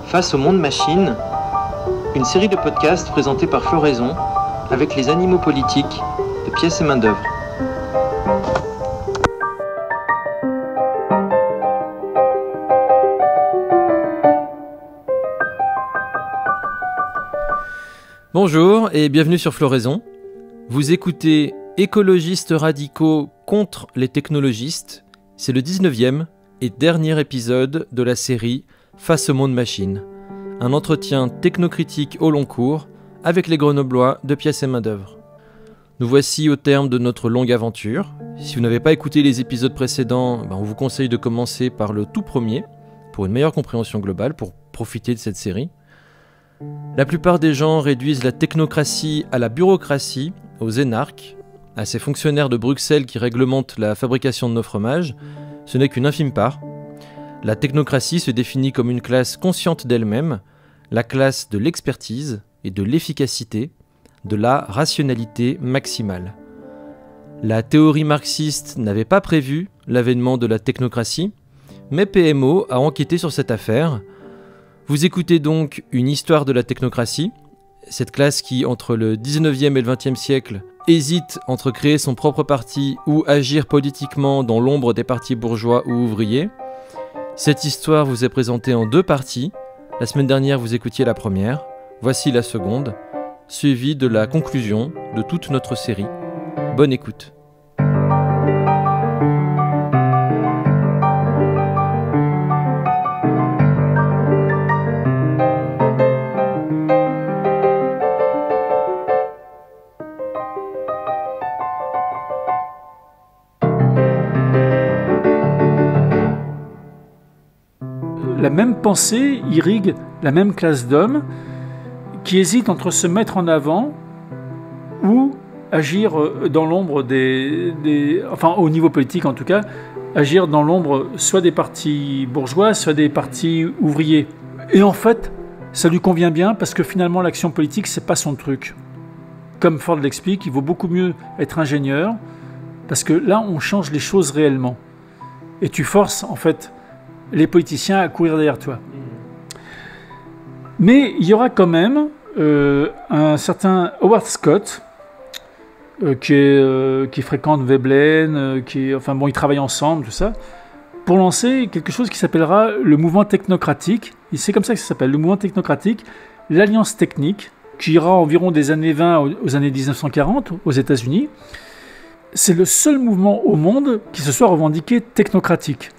Face au monde machine, une série de podcasts présentés par Floraison avec les animaux politiques de Pièces et Main d'œuvre. Bonjour et bienvenue sur Floraison. Vous écoutez Écologistes radicaux contre les technologistes. C'est le 19e et dernier épisode de la série Face au monde machine. Un entretien technocritique au long cours avec les Grenoblois de Pièces et Main d'œuvre. Nous voici au terme de notre longue aventure. Si vous n'avez pas écouté les épisodes précédents, on vous conseille de commencer par le tout premier pour une meilleure compréhension globale, pour profiter de cette série. La plupart des gens réduisent la technocratie à la bureaucratie, aux énarques, à ces fonctionnaires de Bruxelles qui réglementent la fabrication de nos fromages. Ce n'est qu'une infime part. La technocratie se définit comme une classe consciente d'elle-même, la classe de l'expertise et de l'efficacité, de la rationalité maximale. La théorie marxiste n'avait pas prévu l'avènement de la technocratie, mais PMO a enquêté sur cette affaire. Vous écoutez donc une histoire de la technocratie, cette classe qui, entre le 19e et le 20e siècle, hésite entre créer son propre parti ou agir politiquement dans l'ombre des partis bourgeois ou ouvriers. Cette histoire vous est présentée en deux parties. La semaine dernière, vous écoutiez la première. Voici la seconde, suivie de la conclusion de toute notre série. Bonne écoute. La même pensée irrigue la même classe d'hommes qui hésitent entre se mettre en avant ou agir dans l'ombre enfin au niveau politique en tout cas, agir dans l'ombre soit des partis bourgeois, soit des partis ouvriers. Et en fait, ça lui convient bien parce que finalement l'action politique, c'est pas son truc. Comme Ford l'explique, il vaut beaucoup mieux être ingénieur parce que là, on change les choses réellement. Et tu forces en fait les politiciens à courir derrière toi. Mais il y aura quand même un certain Howard Scott qui fréquente Veblen, ils travaillent ensemble, tout ça, pour lancer quelque chose qui s'appellera le mouvement technocratique. Et c'est comme ça que ça s'appelle, le mouvement technocratique, l'alliance technique, qui ira environ des années 20 aux années 1940 aux États-Unis. C'est le seul mouvement au monde qui se soit revendiqué technocratique.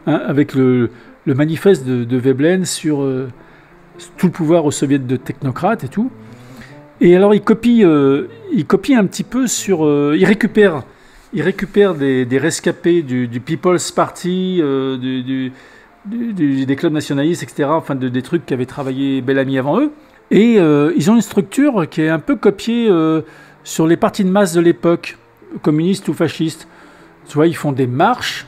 Avec le manifeste de Veblen sur tout le pouvoir aux soviets de technocrates et tout. Et alors il copie un petit peu sur... il récupère des rescapés du People's Party, des clubs nationalistes, etc., enfin des trucs qu'avaient travaillé Bellamy avant eux. Et ils ont une structure qui est un peu copiée sur les partis de masse de l'époque, communistes ou fascistes. Tu vois, ils font des marches,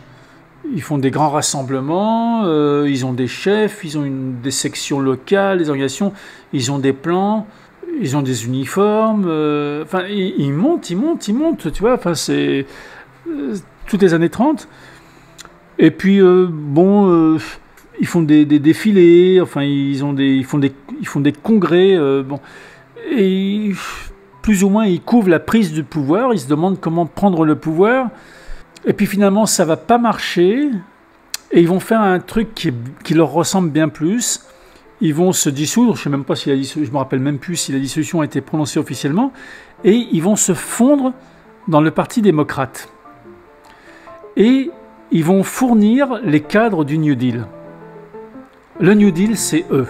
ils font des grands rassemblements, ils ont des chefs, ils ont des sections locales, des organisations, ils ont des plans, ils ont des uniformes, ils montent, tu vois, c'est toutes les années 30. Et puis, ils font des défilés, ils font des congrès, et plus ou moins, ils couvrent la prise du pouvoir, ils se demandent comment prendre le pouvoir. Et puis finalement, ça va pas marcher, et ils vont faire un truc qui leur ressemble bien plus. Ils vont se dissoudre, je me rappelle même plus si la dissolution a été prononcée officiellement, et ils vont se fondre dans le Parti démocrate. Et ils vont fournir les cadres du New Deal. Le New Deal, c'est eux.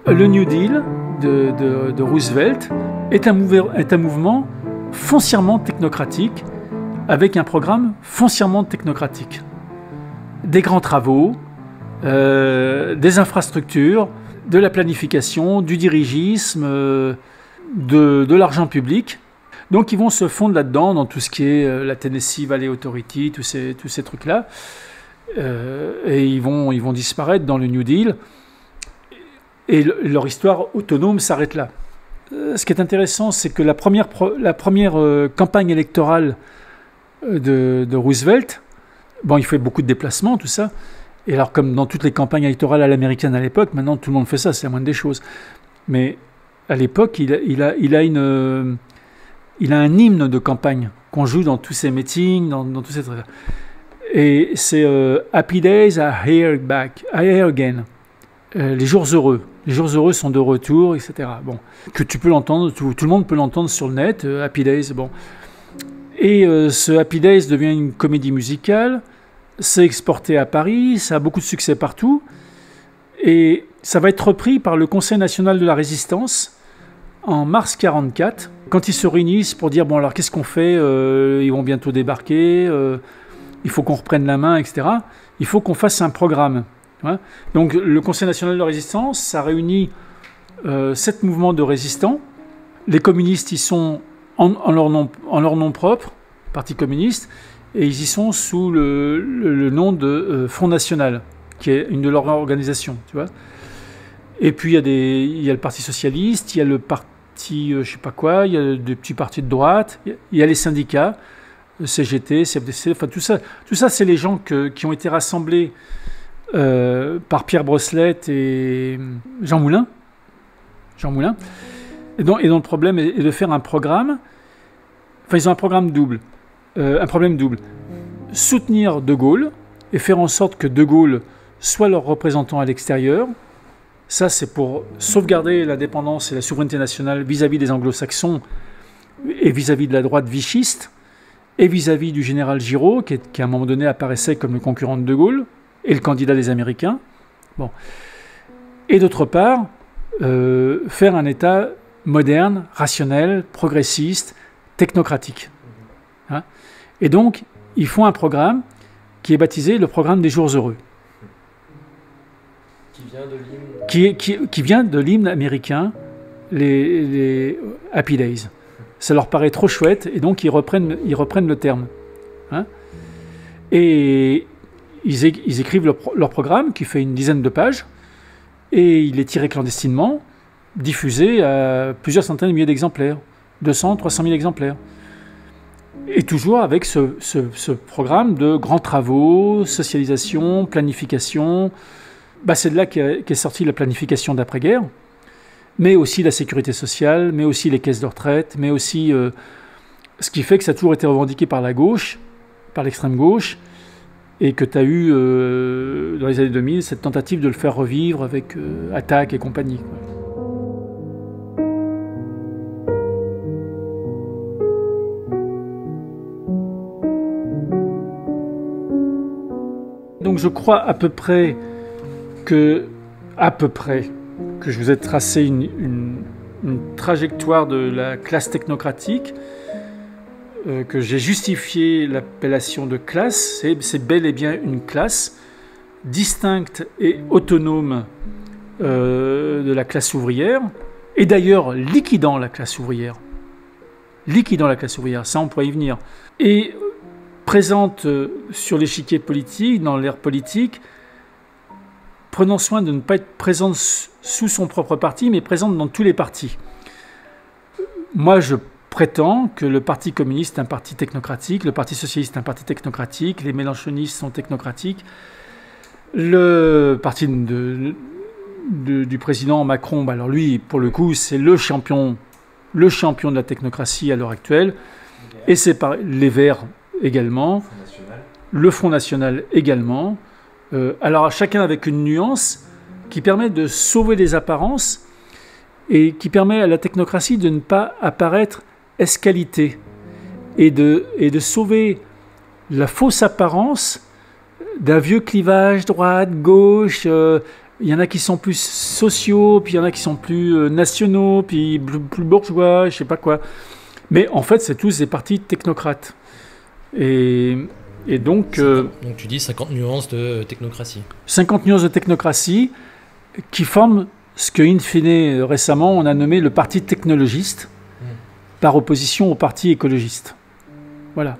Le New Deal de Roosevelt est un mouvement foncièrement technocratique avec un programme foncièrement technocratique. Des grands travaux, des infrastructures, de la planification, du dirigisme, de l'argent public. Donc ils vont se fondre là-dedans, dans tout ce qui est la Tennessee Valley Authority, tous ces trucs-là. Et ils vont disparaître dans le New Deal. Et leur histoire autonome s'arrête là. Ce qui est intéressant, c'est que la première campagne électorale de Roosevelt. Bon, il fait beaucoup de déplacements, tout ça. Et alors, comme dans toutes les campagnes électorales à l'américaine à l'époque, maintenant tout le monde fait ça, c'est la moindre des choses. Mais à l'époque, il a un hymne de campagne qu'on joue dans tous ses meetings, dans tous ces trucs. Et c'est Happy Days are here again. Les jours heureux. Les jours heureux sont de retour, etc. Bon, que tu peux l'entendre, tout le monde peut l'entendre sur le net, Happy Days, bon. Et ce Happy Days devient une comédie musicale. C'est exporté à Paris, ça a beaucoup de succès partout, et ça va être repris par le Conseil national de la résistance en mars 1944, quand ils se réunissent pour dire, bon alors qu'est-ce qu'on fait, ils vont bientôt débarquer, il faut qu'on reprenne la main, etc. Il faut qu'on fasse un programme. Hein. Donc le Conseil national de la résistance, ça réunit 7 mouvements de résistants. Les communistes, ils sont en leur nom propre, Parti communiste, et ils y sont sous le nom de Front National, qui est une de leurs organisations, tu vois. Et puis il y a le Parti socialiste, il y a le parti je sais pas quoi, il y a des petits partis de droite, il y a les syndicats, le CGT, CFDC, enfin tout ça c'est les gens qui ont été rassemblés par Pierre Brosselette et Jean Moulin. Et dont le problème est de faire un programme. Enfin, ils ont un programme double. Un problème double. Soutenir De Gaulle et faire en sorte que De Gaulle soit leur représentant à l'extérieur. Ça, c'est pour sauvegarder l'indépendance et la souveraineté nationale vis-à-vis des anglo-saxons et vis-à-vis de la droite vichiste et vis-à-vis du général Giraud, qui à un moment donné apparaissait comme le concurrent de De Gaulle et le candidat des Américains. Bon. Et d'autre part, faire un État moderne, rationnel, progressiste, technocratique. Hein. Et donc, ils font un programme qui est baptisé le programme des jours heureux. Qui vient de l'hymne américain, les Happy Days. Ça leur paraît trop chouette, et donc ils reprennent le terme. Hein. Et ils écrivent leur programme, qui fait une dizaine de pages, et il est tiré clandestinement, diffusé à plusieurs centaines de milliers d'exemplaires, 200, 300 000 exemplaires. Et toujours avec ce programme de grands travaux, socialisation, planification. C'est de là qu'est sortie la planification d'après-guerre, mais aussi la sécurité sociale, mais aussi les caisses de retraite, mais aussi ce qui fait que ça a toujours été revendiqué par la gauche, par l'extrême gauche, et que tu as eu, dans les années 2000, cette tentative de le faire revivre avec Attaque et compagnie. Donc je crois à peu près que je vous ai tracé une trajectoire de la classe technocratique, que j'ai justifié l'appellation de classe. C'est bel et bien une classe distincte et autonome de la classe ouvrière, et d'ailleurs liquidant la classe ouvrière. Ça on pourrait y venir. Et présente sur l'échiquier politique, dans l'ère politique, prenant soin de ne pas être présente sous son propre parti, mais présente dans tous les partis. Moi, je prétends que le Parti communiste est un parti technocratique, le Parti socialiste est un parti technocratique, les mélenchonistes sont technocratiques, le parti du président Macron, alors lui, pour le coup, c'est le champion de la technocratie à l'heure actuelle, et c'est les Verts également, le Front National également. Alors chacun avec une nuance qui permet de sauver les apparences et qui permet à la technocratie de ne pas apparaître escalité et de sauver la fausse apparence d'un vieux clivage droite-gauche. Il y en a qui sont plus sociaux, puis il y en a qui sont plus nationaux, puis plus bourgeois, je sais pas quoi. Mais en fait, c'est tous des partis technocrates. Et donc... donc tu dis 50 nuances de technocratie. 50 nuances de technocratie qui forment ce que, in fine, récemment, on a nommé le parti technologiste, par opposition au parti écologiste. Voilà.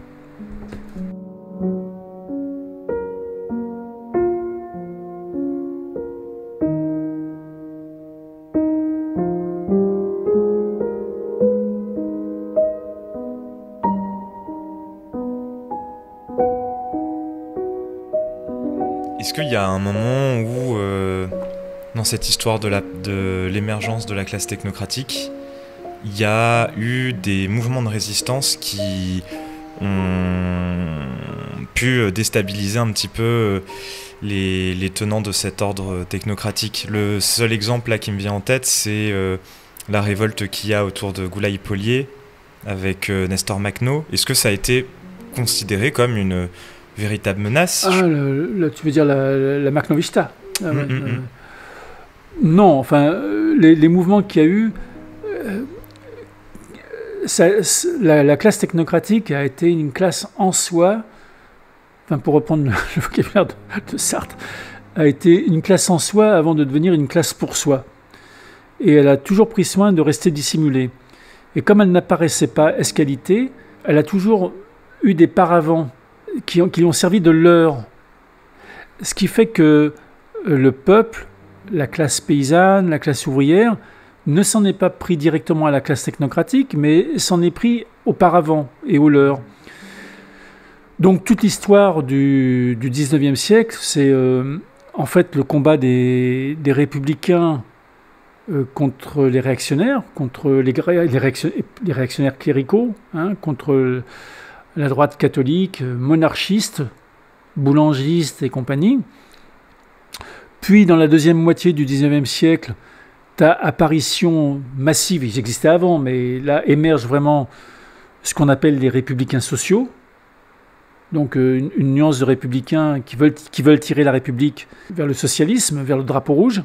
y a un moment où, dans cette histoire de l'émergence de la classe technocratique, il y a eu des mouvements de résistance qui ont pu déstabiliser un petit peu les tenants de cet ordre technocratique. Le seul exemple là qui me vient en tête, c'est la révolte qu'il y a autour de Goulaï-Pollier avec Nestor Makhno. Est-ce que ça a été considéré comme une véritable menace? Tu veux dire la Makhnovista? Non, enfin, les mouvements qu'il y a eu, la classe technocratique a été une classe en soi, enfin, pour reprendre le vocabulaire de Sartre, a été une classe en soi avant de devenir une classe pour soi. Et elle a toujours pris soin de rester dissimulée. Et comme elle n'apparaissait pas escalité, elle a toujours eu des paravents qui lui ont servi de leurre. Ce qui fait que le peuple, la classe paysanne, la classe ouvrière, ne s'en est pas pris directement à la classe technocratique, mais s'en est pris au paravent et au leurre. Donc toute l'histoire du 19e siècle, c'est en fait le combat des républicains contre les réactionnaires, contre les réactionnaires cléricaux, contre la droite catholique, monarchiste, boulangiste et compagnie. Puis dans la deuxième moitié du 19e siècle, tu as apparition massive, ils existaient avant, mais là émerge vraiment ce qu'on appelle les républicains sociaux. Donc une nuance de républicains qui veulent tirer la République vers le socialisme, vers le drapeau rouge.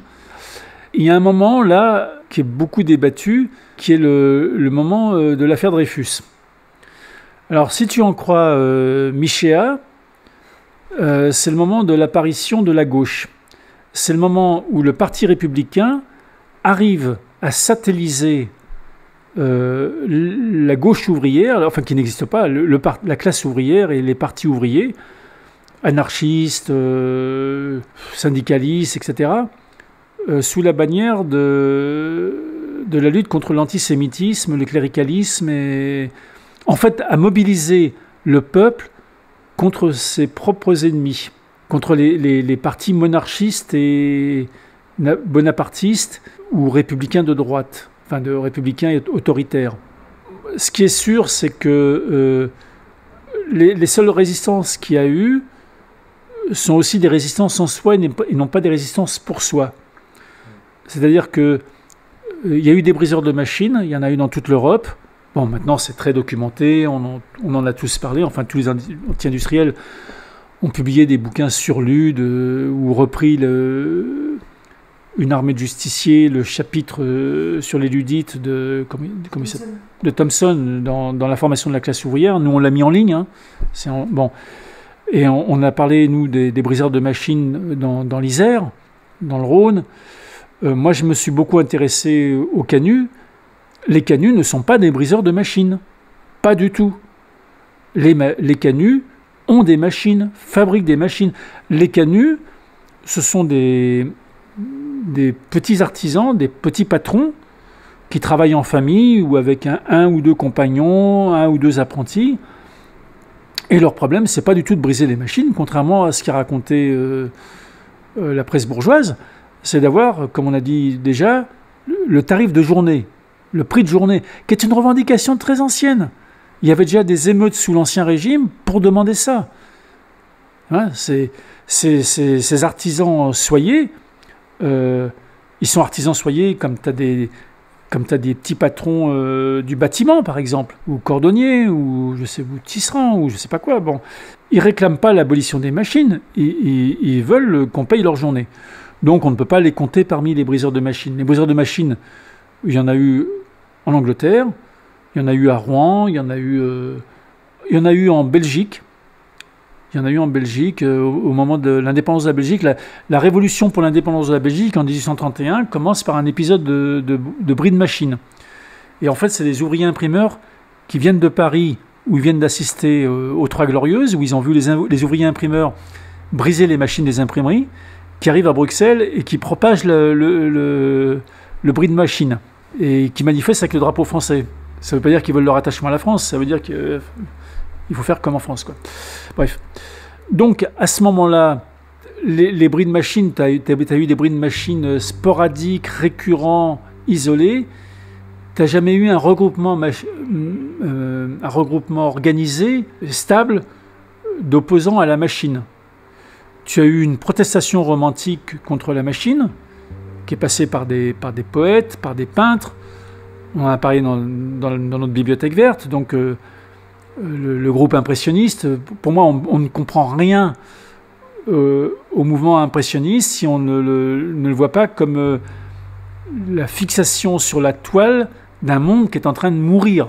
Il y a un moment là qui est beaucoup débattu, qui est le moment de l'affaire Dreyfus. Alors si tu en crois Michéa, c'est le moment de l'apparition de la gauche. C'est le moment où le Parti républicain arrive à satelliser la gauche ouvrière, enfin qui n'existe pas, la classe ouvrière et les partis ouvriers, anarchistes, syndicalistes, etc., sous la bannière de la lutte contre l'antisémitisme, le cléricalisme, et en fait à mobiliser le peuple contre ses propres ennemis, contre les partis monarchistes et bonapartistes ou républicains de droite, enfin de républicains autoritaires. Ce qui est sûr, c'est que les seules résistances qu'il y a eu sont aussi des résistances en soi et non pas des résistances pour soi. C'est-à-dire qu'il y a eu des briseurs de machines, il y en a eu dans toute l'Europe. Bon, maintenant c'est très documenté, on en a tous parlé, enfin tous les anti-industriels ont publié des bouquins surlus ou repris une armée de justiciers, le chapitre sur les ludites de Thomson dans la formation de la classe ouvrière. Nous, on l'a mis en ligne. Bon. Et on a parlé, nous, des briseurs de machines dans l'Isère, dans le Rhône. Moi, je me suis beaucoup intéressé aux canuts. Les canuts ne sont pas des briseurs de machines. Pas du tout. Les canuts ont des machines, fabriquent des machines. Les canuts, ce sont des petits artisans, des petits patrons qui travaillent en famille ou avec un ou deux compagnons, un ou deux apprentis. Et leur problème, c'est pas du tout de briser les machines, contrairement à ce qu'a raconté la presse bourgeoise, c'est d'avoir, comme on a dit déjà, le tarif de journée, le prix de journée, qui est une revendication très ancienne. Il y avait déjà des émeutes sous l'Ancien Régime pour demander ça. Ces artisans soyers, ils sont artisans soyers comme tu as des petits patrons du bâtiment, par exemple, ou cordonniers, ou tisserands, ou je sais pas quoi. Bon, ils réclament pas l'abolition des machines, ils veulent qu'on paye leur journée. Donc on ne peut pas les compter parmi les briseurs de machines. Les briseurs de machines, il y en a eu en Angleterre, il y en a eu à Rouen, il y en a eu en Belgique. Il y en a eu en Belgique au moment de l'indépendance de la Belgique. La révolution pour l'indépendance de la Belgique en 1831 commence par un épisode de bris de machine. Et en fait, c'est des ouvriers imprimeurs qui viennent de Paris, où ils viennent d'assister aux Trois Glorieuses, où ils ont vu les ouvriers imprimeurs briser les machines des imprimeries, qui arrivent à Bruxelles et qui propagent le bris de machine, et qui manifestent avec le drapeau français. Ça ne veut pas dire qu'ils veulent leur attachement à la France, ça veut dire qu'il faut faire comme en France, quoi. Bref. Donc, à ce moment-là, les bris de machines, tu as eu des bris de machines sporadiques, récurrents, isolés. Tu n'as jamais eu un regroupement organisé, stable, d'opposants à la machine. Tu as eu une protestation romantique contre la machine, qui est passée par des poètes, par des peintres. On en a parlé dans notre bibliothèque verte. Donc, le groupe impressionniste, pour moi, on ne comprend rien au mouvement impressionniste si on ne le voit pas comme la fixation sur la toile d'un monde qui est en train de mourir,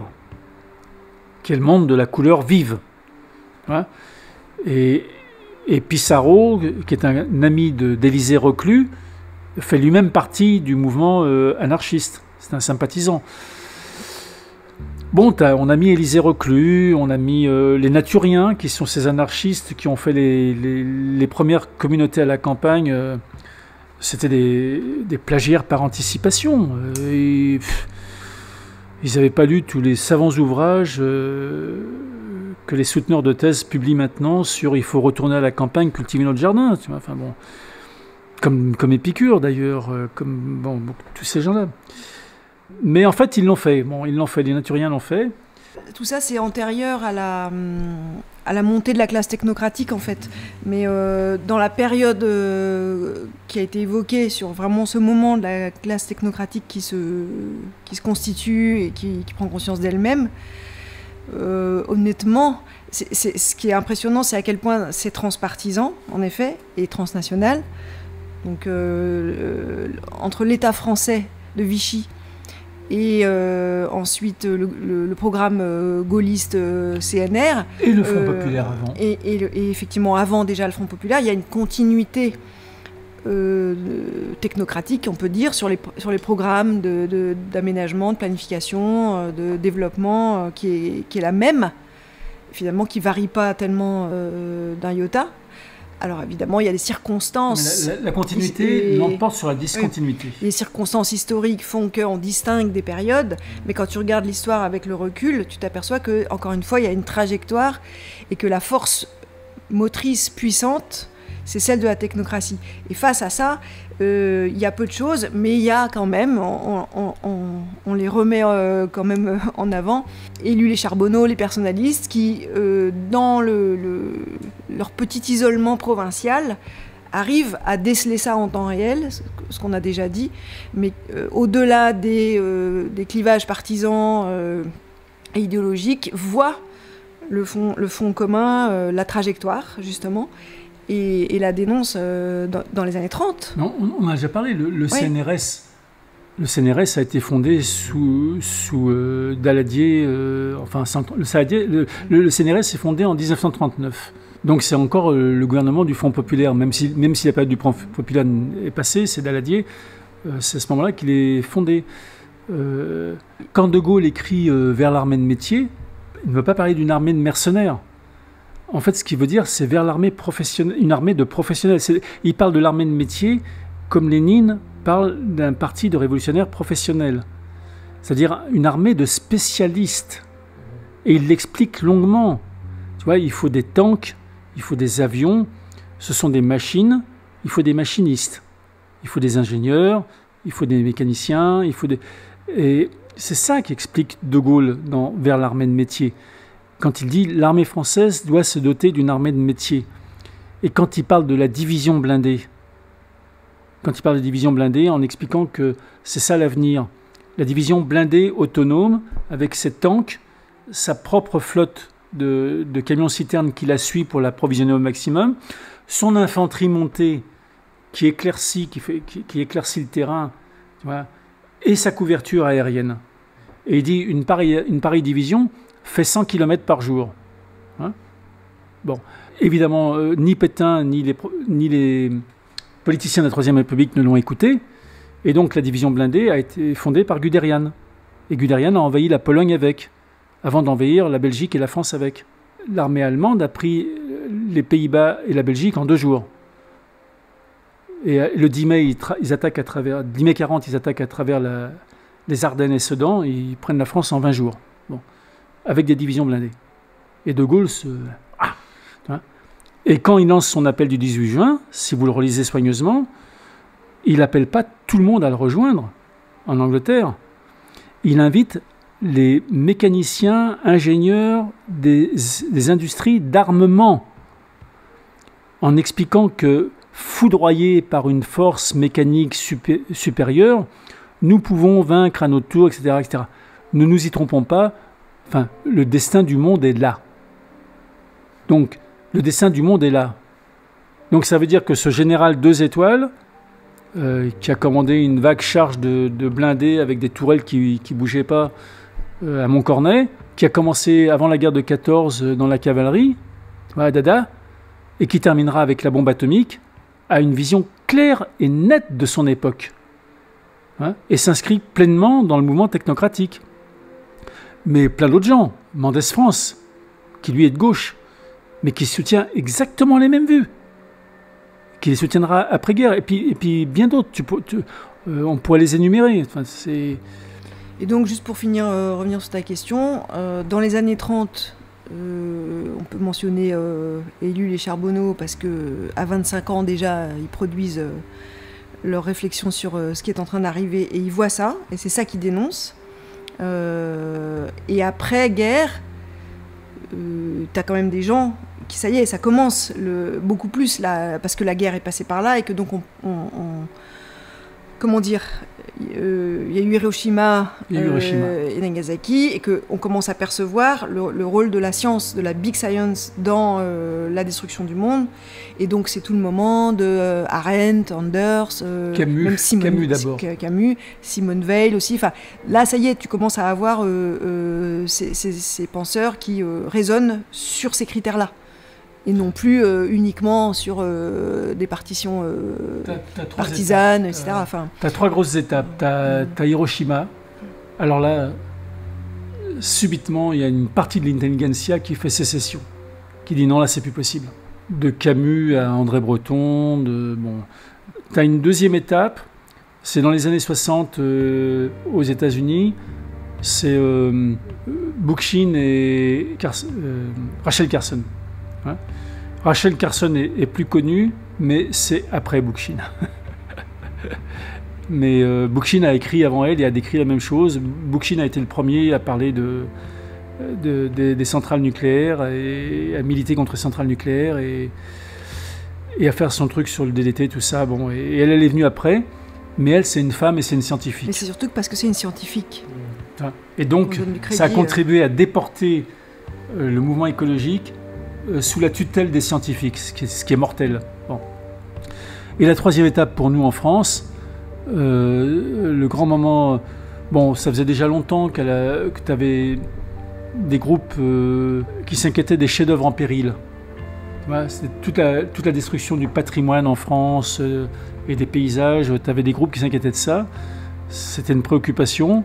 qui est le monde de la couleur vive. Voilà. Et Pissarro, qui est un ami d'Élisée Reclus, fait lui-même partie du mouvement anarchiste. C'est un sympathisant. Bon, on a mis Élisée Reclus, on a mis les Naturiens, qui sont ces anarchistes qui ont fait les premières communautés à la campagne. C'était des plagiaires par anticipation. Ils n'avaient pas lu tous les savants ouvrages que les souteneurs de thèse publient maintenant sur « il faut retourner à la campagne, cultiver notre jardin ». Enfin bon, comme Épicure d'ailleurs, tous ces gens-là. Mais en fait, ils l'ont fait. Bon, ils l'ont fait, les Naturiens l'ont fait. Tout ça, c'est antérieur à la montée de la classe technocratique, en fait. Mais dans la période qui a été évoquée sur vraiment ce moment de la classe technocratique qui se constitue et qui prend conscience d'elle-même, honnêtement, ce qui est impressionnant, c'est à quel point c'est transpartisan, en effet, et transnational. Donc, entre l'État français de Vichy et ensuite le programme gaulliste CNR. Et le Front populaire avant. Et effectivement, avant déjà le Front populaire, il y a une continuité technocratique, on peut dire, sur les programmes d'aménagement, de planification, de développement, qui est la même, finalement, qui ne varie pas tellement d'un iota. Alors évidemment, il y a des circonstances... La continuité l'emporte sur la discontinuité. Les circonstances historiques font qu'on distingue des périodes, mais quand tu regardes l'histoire avec le recul, tu t'aperçois que, encore une fois, il y a une trajectoire et que la force motrice puissante, c'est celle de la technocratie. Et face à ça, il y a peu de choses, mais il y a quand même, on les remet quand même en avant, élus les Charbonneau, les personnalistes, qui, dans leur petit isolement provincial, arrivent à déceler ça en temps réel, ce qu'on a déjà dit, mais au-delà des clivages partisans et idéologiques, voient le fond commun, la trajectoire, justement, et la dénonce dans les années 30. Non, on a déjà parlé, le CNRS. Le CNRS a été fondé sous Daladier. Le CNRS est fondé en 1939. Donc c'est encore le gouvernement du Front populaire. Même si la période du Front populaire est passée, c'est Daladier. C'est à ce moment-là qu'il est fondé. Quand De Gaulle écrit vers l'armée de métier, il ne veut pas parler d'une armée de mercenaires. En fait, ce qu'il veut dire, c'est vers l'armée professionnelle, une armée de professionnels. Il parle de l'armée de métier comme Lénine parle d'un parti de révolutionnaires professionnels. C'est-à-dire une armée de spécialistes. Et il l'explique longuement. Tu vois, il faut des tanks, il faut des avions, ce sont des machines, il faut des machinistes, il faut des ingénieurs, il faut des mécaniciens, Et c'est ça qu'explique De Gaulle vers l'armée de métier. Quand il dit l'armée française doit se doter d'une armée de métier. Et quand il parle de la division blindée, en expliquant que c'est ça l'avenir, la division blindée autonome, avec ses tanks, sa propre flotte de camions-citernes qui la suit pour l'approvisionner au maximum, son infanterie montée qui éclaircit le terrain, tu vois, et sa couverture aérienne. Et il dit une pareille division fait 100 km par jour. Hein? Bon, évidemment, ni Pétain, ni les politiciens de la Troisième République ne l'ont écouté, et donc la division blindée a été fondée par Guderian. Et Guderian a envahi la Pologne avec, avant d'envahir la Belgique et la France avec. L'armée allemande a pris les Pays-Bas et la Belgique en 2 jours. Et le 10 mai, ils attaquent 10 mai 40, ils attaquent à travers les Ardennes et Sedan, et ils prennent la France en 20 jours. Bon. Avec des divisions blindées. Et De Gaulle Et quand il lance son appel du 18 juin, si vous le relisez soigneusement, il n'appelle pas tout le monde à le rejoindre en Angleterre. Il invite les mécaniciens, ingénieurs des industries d'armement, en expliquant que, foudroyés par une force mécanique supérieure, nous pouvons vaincre à notre tour, etc., etc. Ne nous y trompons pas, enfin, le destin du monde est là. Donc, le destin du monde est là. Donc, ça veut dire que ce général 2 étoiles, qui a commandé une vague charge de blindés avec des tourelles qui ne bougeaient pas à Montcornet, qui a commencé avant la guerre de 14 dans la cavalerie, à Dada, et qui terminera avec la bombe atomique, a une vision claire et nette de son époque, et s'inscrit pleinement dans le mouvement technocratique. Mais plein d'autres gens, Mendès France, qui lui est de gauche, mais qui soutient exactement les mêmes vues, qui les soutiendra après-guerre, et puis bien d'autres, on pourrait les énumérer. Enfin, c'est... Et donc, juste pour finir, revenir sur ta question, dans les années 30, on peut mentionner Ellul et Charbonneau, parce qu'à 25 ans déjà, ils produisent leurs réflexions sur ce qui est en train d'arriver, et ils voient ça, et c'est ça qu'ils dénoncent. Et après-guerre, tu as quand même des gens qui, ça y est, ça commence beaucoup plus, là, parce que la guerre est passée par là, et que donc comment dire, il y a eu Hiroshima et Nagasaki, et qu'on commence à percevoir le rôle de la science, de la big science dans la destruction du monde. Et donc c'est tout le moment de Arendt, Anders, Camus, même Camus d'abord. Camus, Simone Weil aussi. Enfin, là, ça y est, tu commences à avoir ces penseurs qui raisonnent sur ces critères-là. Et non plus uniquement sur des partitions partisanes, etc. Tu as 3 grosses étapes. Tu as Hiroshima. Alors là, subitement, il y a une partie de l'intelligentsia qui fait sécession, qui dit non, là, c'est plus possible. De Camus à André Breton. Tu as une deuxième étape, c'est dans les années 60 aux États-Unis. C'est Bookchin et Rachel Carson. Rachel Carson est plus connue, mais c'est après Bookchin. Mais Bookchin a écrit avant elle et a décrit la même chose. Bookchin a été le premier à parler des centrales nucléaires et à militer contre les centrales nucléaires et à faire son truc sur le DDT, tout ça. Bon, et elle est venue après, mais elle, c'est une femme et c'est une scientifique. Mais c'est surtout parce que c'est une scientifique. Et donc, ça a contribué à déporter le mouvement écologique sous la tutelle des scientifiques, ce qui est mortel. Bon. Et la troisième étape pour nous en France, le grand moment... Bon, ça faisait déjà longtemps que tu avais des groupes qui s'inquiétaient des chefs-d'œuvre en péril. Ouais, c'était toute la destruction du patrimoine en France et des paysages. Tu avais des groupes qui s'inquiétaient de ça. C'était une préoccupation.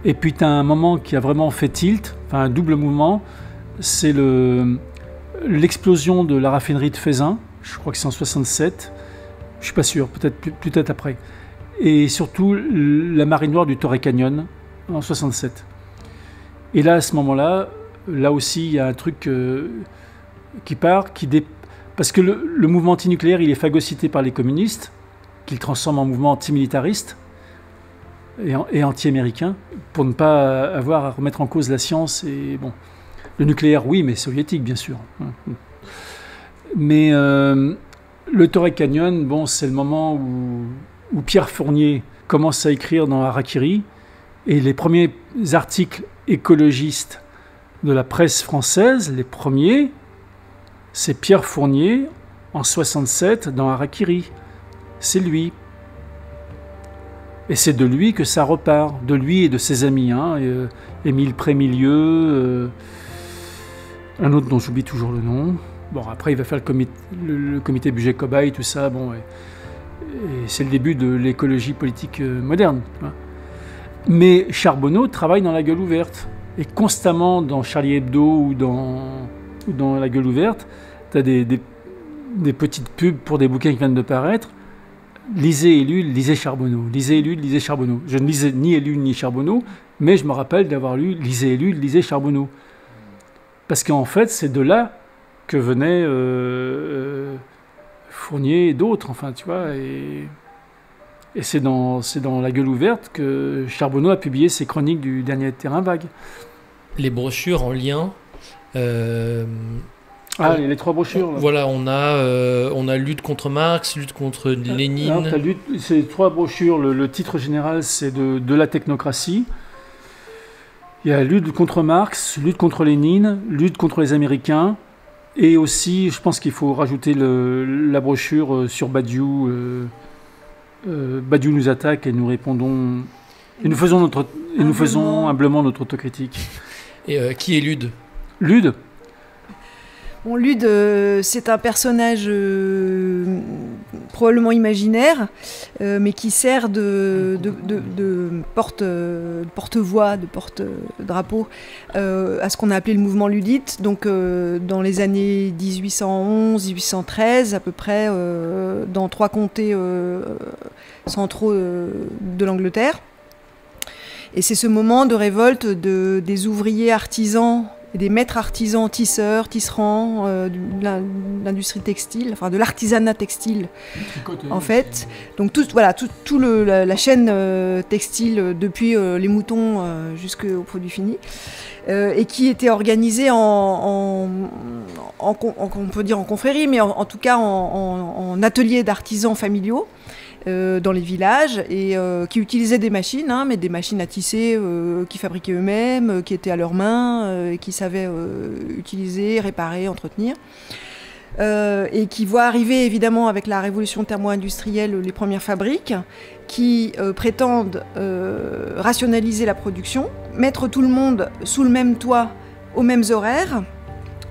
Et puis tu as un moment qui a vraiment fait tilt, enfin un double mouvement, c'est l'explosion de la raffinerie de Feyzin, je crois que c'est en 67, je suis pas sûr, peut-être après. Et surtout la marée noire du Torrey Canyon en 67. Et là, à ce moment-là, là aussi, il y a un truc qui part, parce que le mouvement antinucléaire, il est phagocyté par les communistes, qui le transforment en mouvement antimilitariste et anti-américain, pour ne pas avoir à remettre en cause la science. Et bon, le nucléaire, oui, mais soviétique, bien sûr. Mais le Torrey Canyon, bon, c'est le moment où Pierre Fournier commence à écrire dans Harakiri, et les premiers articles écologistes de la presse française, les premiers, c'est Pierre Fournier, en 67, dans Harakiri. C'est lui. Et c'est de lui que ça repart, de lui et de ses amis, Émile Prémilieu, un autre dont j'oublie toujours le nom. Bon, après il va faire le comité budget cobaye, tout ça, bon, et c'est le début de l'écologie politique moderne. Mais Charbonneau travaille dans La Gueule ouverte, et constamment dans Charlie Hebdo ou dans La Gueule ouverte, tu as des petites pubs pour des bouquins qui viennent de paraître. Lisez Ellul, lisez Charbonneau. Lisez Ellul, lisez Charbonneau. Je ne lisais ni Ellul ni Charbonneau, mais je me rappelle d'avoir lu Lisez Ellul, lisez Charbonneau. Parce qu'en fait, c'est de là que venaient Fournier et d'autres, enfin, tu vois, et c'est dans La Gueule ouverte que Charbonneau a publié ses chroniques du dernier terrain vague. Les brochures en lien. Les 3 brochures. Là. Voilà, on a lutte contre Marx, lutte contre Lénine. C'est 3 brochures. Le titre général, c'est de la technocratie. Il y a lutte contre Marx, lutte contre Lénine, lutte contre les Américains. Et aussi, je pense qu'il faut rajouter la brochure sur Badiou. Badiou nous attaque et nous répondons. Et nous faisons humblement notre autocritique. Et qui est Lude ? Lude ? Bon, Lude, c'est un personnage probablement imaginaire, mais qui sert de porte-voix, de porte-drapeau à ce qu'on a appelé le mouvement ludite. Donc, dans les années 1811-1813, à peu près, dans 3 comtés centraux de l'Angleterre. Et c'est ce moment de révolte des ouvriers artisans et des maîtres artisans tisseurs, tisserands, de l'industrie textile, enfin de l'artisanat textile, en fait. Donc la chaîne textile depuis les moutons jusqu'au produit fini, et qui était organisée on peut dire en confrérie, mais en tout cas en ateliers d'artisans familiaux. Dans les villages et qui utilisaient des machines, mais des machines à tisser qui fabriquaient eux-mêmes, qui étaient à leurs mains, et qui savaient utiliser, réparer, entretenir. Et qui voient arriver évidemment avec la révolution thermo-industrielle les premières fabriques qui prétendent rationaliser la production, mettre tout le monde sous le même toit aux mêmes horaires,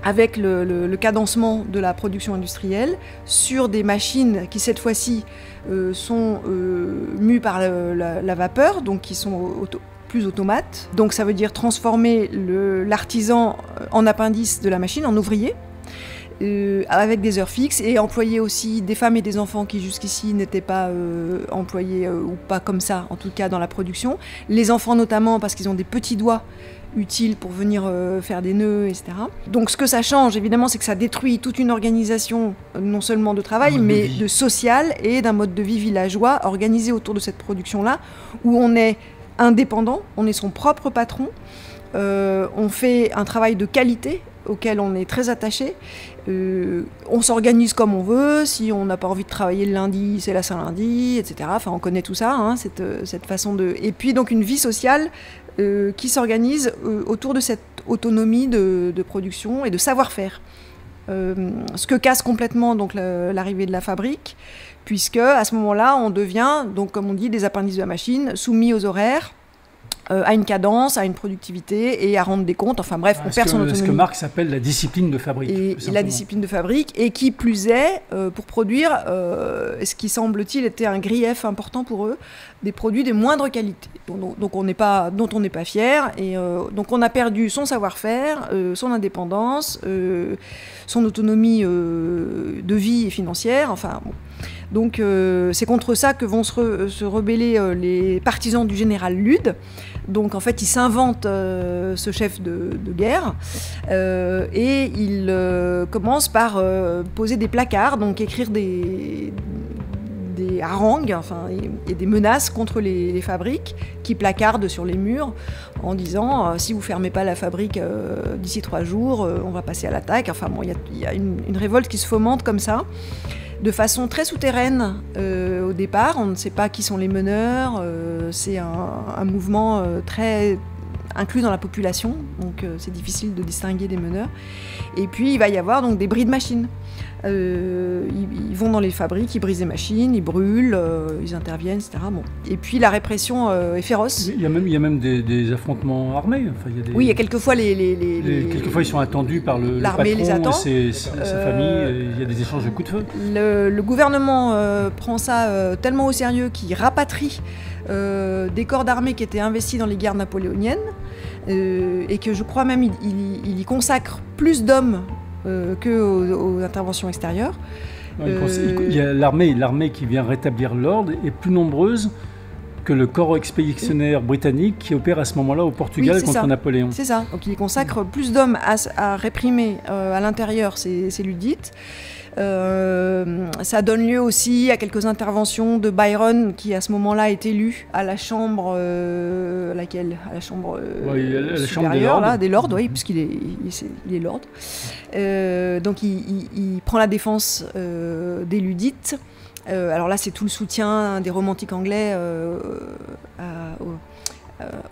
avec le cadencement de la production industrielle, sur des machines qui cette fois-ci sont mues par la vapeur, donc qui sont plus automates. Donc ça veut dire transformer l'artisan en appendice de la machine, en ouvrier, avec des heures fixes, et employer aussi des femmes et des enfants qui jusqu'ici n'étaient pas employés, ou pas comme ça, en tout cas dans la production. Les enfants notamment parce qu'ils ont des petits doigts utiles pour venir faire des nœuds, etc. Donc ce que ça change, évidemment, c'est que ça détruit toute une organisation, non seulement de travail, mais de social, et d'un mode de vie villageois organisé autour de cette production-là, où on est indépendant, on est son propre patron, on fait un travail de qualité auquel on est très attaché, on s'organise comme on veut, si on n'a pas envie de travailler le lundi, c'est la Saint-Lundi, etc. Enfin, on connaît tout ça, cette façon de... Et puis donc une vie sociale qui s'organise autour de cette autonomie de production et de savoir-faire. Ce que casse complètement donc l'arrivée de la fabrique, puisque à ce moment-là, on devient, donc comme on dit, des appendices de la machine, soumis aux horaires, à une cadence, à une productivité et à rendre des comptes. Enfin bref, on perd son autonomie. Ce que Marx appelle la discipline de fabrique. Et la discipline de fabrique, et qui plus est, pour produire, ce qui semble-t-il était un grief important pour eux, des produits de moindre qualité, dont on n'est pas fier, et donc on a perdu son savoir-faire, son indépendance, son autonomie de vie et financière, enfin bon. Donc c'est contre ça que vont se rebeller les partisans du général Lude. Donc en fait, il s'invente ce chef de guerre, et il commence par poser des placards, donc écrire des harangues, enfin, et des menaces contre les fabriques, qui placardent sur les murs en disant si vous fermez pas la fabrique d'ici 3 jours, on va passer à l'attaque. Enfin bon, il y a une révolte qui se fomente comme ça, de façon très souterraine au départ. On ne sait pas qui sont les meneurs, c'est un mouvement très inclus dans la population, donc c'est difficile de distinguer des meneurs. Et puis il va y avoir donc des bris de machines. Ils vont dans les fabriques, ils brisent les machines, ils brûlent, ils interviennent, etc. Bon. Et puis la répression est féroce. Il y a même des affrontements armés. Enfin, oui, il y a quelquefois quelquefois ils sont attendus par le patron les attend. Et sa famille, il y a des échanges de coups de feu. Le gouvernement prend ça tellement au sérieux qu'il rapatrie des corps d'armée qui étaient investis dans les guerres napoléoniennes, et que je crois même il y consacre plus d'hommes qu'aux interventions extérieures. Il y a l'armée qui vient rétablir l'ordre est plus nombreuse que le corps expéditionnaire britannique qui opère à ce moment-là au Portugal contre Napoléon. C'est ça. Donc il consacre plus d'hommes à réprimer à l'intérieur ces ludites. Ça donne lieu aussi à quelques interventions de Byron qui à ce moment-là est élu à la chambre laquelle à la chambre supérieure des lords, oui, puisqu'il est lord. Donc il prend la défense des ludites. Alors là c'est tout le soutien des romantiques anglais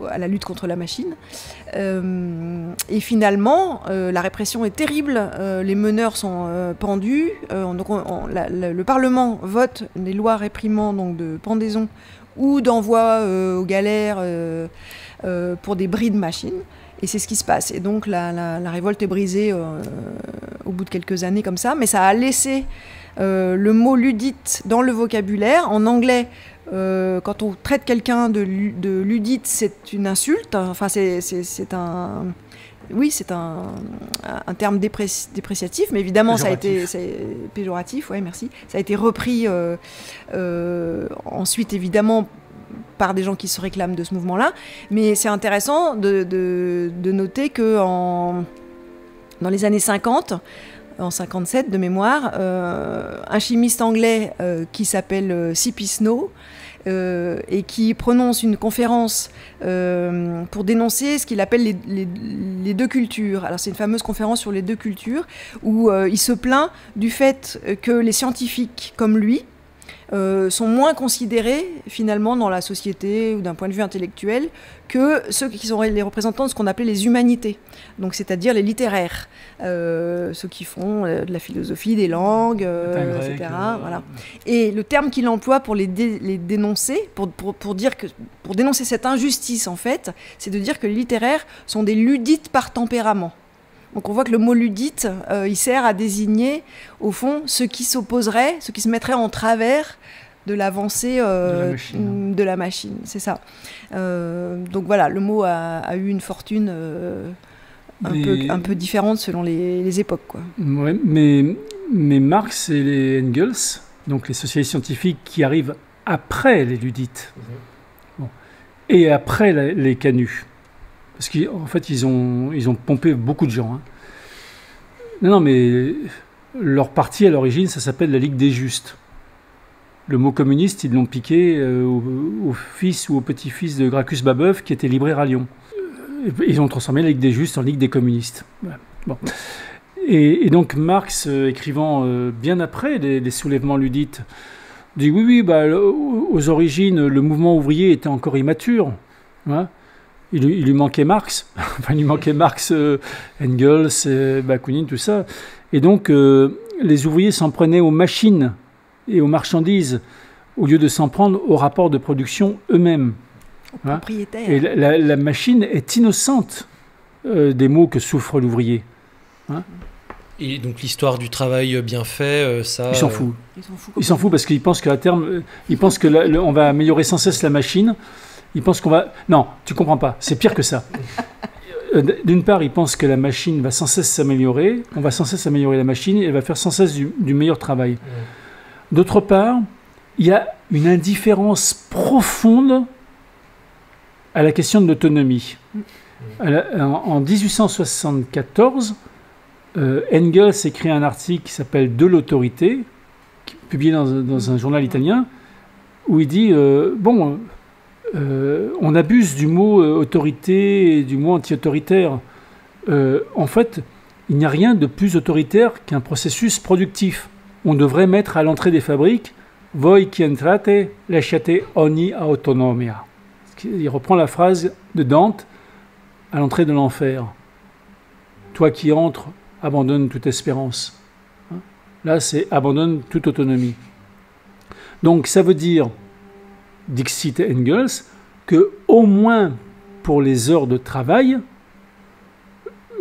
à la lutte contre la machine. Et finalement, la répression est terrible. Les meneurs sont pendus. Donc le Parlement vote des lois réprimant donc, de pendaison ou d'envoi aux galères pour des bris de machines. Et c'est ce qui se passe. Et donc la révolte est brisée au bout de quelques années comme ça. Mais ça a laissé le mot ludite dans le vocabulaire. En anglais, quand on traite quelqu'un de ludite, c'est une insulte. Enfin, c'est un terme dépréciatif, mais évidemment, c'est péjoratif. Ouais, merci. Ça a été repris ensuite, évidemment, par des gens qui se réclament de ce mouvement-là. Mais c'est intéressant de noter que dans les années 50, en 57 de mémoire, un chimiste anglais qui s'appelle C.P. Snow et qui prononce une conférence pour dénoncer ce qu'il appelle les deux cultures. Alors c'est une fameuse conférence sur les deux cultures où il se plaint du fait que les scientifiques comme lui sont moins considérés finalement dans la société ou d'un point de vue intellectuel que ceux qui sont les représentants de ce qu'on appelait les humanités, donc c'est-à-dire les littéraires, ceux qui font de la philosophie, des langues, etc. Voilà. Et le terme qu'il emploie pour les dénoncer, pour dénoncer cette injustice en fait, c'est de dire que les littéraires sont des ludites par tempérament. Donc on voit que le mot ludite, il sert à désigner, au fond, ceux qui s'opposeraient, ceux qui se mettraient en travers de l'avancée de la machine. C'est ça. Donc voilà, le mot a eu une fortune un peu différente selon les époques, quoi. Ouais, mais Marx et les Engels, donc les socialistes scientifiques qui arrivent après les ludites, et après les canuts, parce qu'en fait, ils ont pompé beaucoup de gens. Hein. Non, mais leur parti, à l'origine, ça s'appelle la Ligue des Justes. Le mot communiste, ils l'ont piqué au fils ou au petit-fils de Gracchus Babeuf, qui était libraire à Lyon. Ils ont transformé la Ligue des Justes en Ligue des communistes. Voilà. Bon. Et donc, Marx, écrivant bien après les soulèvements ludites, dit oui, aux origines, le mouvement ouvrier était encore immature. Hein. Il lui manquait Marx, enfin il lui manquait Marx, Engels, Bakounine, tout ça. Et donc les ouvriers s'en prenaient aux machines et aux marchandises au lieu de s'en prendre aux rapports de production eux-mêmes. Aux propriétaires. Et la machine est innocente des maux que souffre l'ouvrier. Hein. Et donc l'histoire du travail bien fait, ça... Il s'en fout. Il s'en fout parce qu'il pense qu'à terme, on va améliorer sans cesse la machine. Il pense qu'on va... Non, tu comprends pas. C'est pire que ça. D'une part, il pense que la machine va sans cesse s'améliorer. On va sans cesse améliorer la machine et elle va faire sans cesse du meilleur travail. D'autre part, il y a une indifférence profonde à la question de l'autonomie. En 1874, Engels écrit un article qui s'appelle « De l'autorité », publié dans un journal italien, où il dit on abuse du mot autorité et du mot anti-autoritaire. En fait, il n'y a rien de plus autoritaire qu'un processus productif. On devrait mettre à l'entrée des fabriques « Voi qui entrate, lasciate ogni autonomia ». Il reprend la phrase de Dante à l'entrée de l'enfer. « Toi qui entres, abandonne toute espérance. » Là, c'est « abandonne toute autonomie ». Donc, ça veut dire... Dixit Engels, que au moins pour les heures de travail,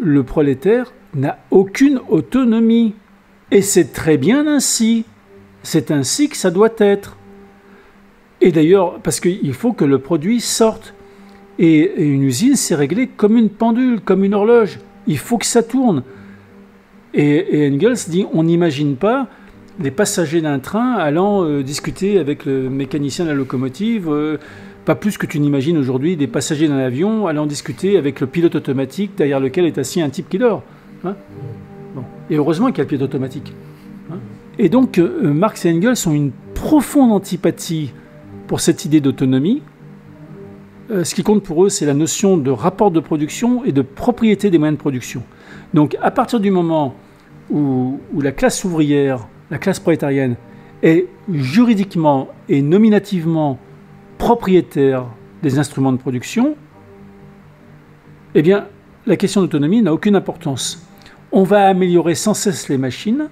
le prolétaire n'a aucune autonomie. Et c'est très bien ainsi. C'est ainsi que ça doit être. Et d'ailleurs, parce qu'il faut que le produit sorte. Et une usine, c'est réglé comme une pendule, comme une horloge. Il faut que ça tourne. Et Engels dit, on n'imagine pas les passagers d'un train allant discuter avec le mécanicien de la locomotive Pas plus que tu n'imagines aujourd'hui des passagers d'un avion allant discuter avec le pilote automatique derrière lequel est assis un type qui dort. Hein, bon. Et heureusement qu'il y a le pilote automatique. Hein. Et donc, Marx et Engels ont une profonde antipathie pour cette idée d'autonomie. Ce qui compte pour eux, c'est la notion de rapport de production et de propriété des moyens de production. Donc, à partir du moment où la classe ouvrière, la classe prolétarienne, est juridiquement et nominativement propriétaire des instruments de production, eh bien, la question d'autonomie n'a aucune importance. On va améliorer sans cesse les machines.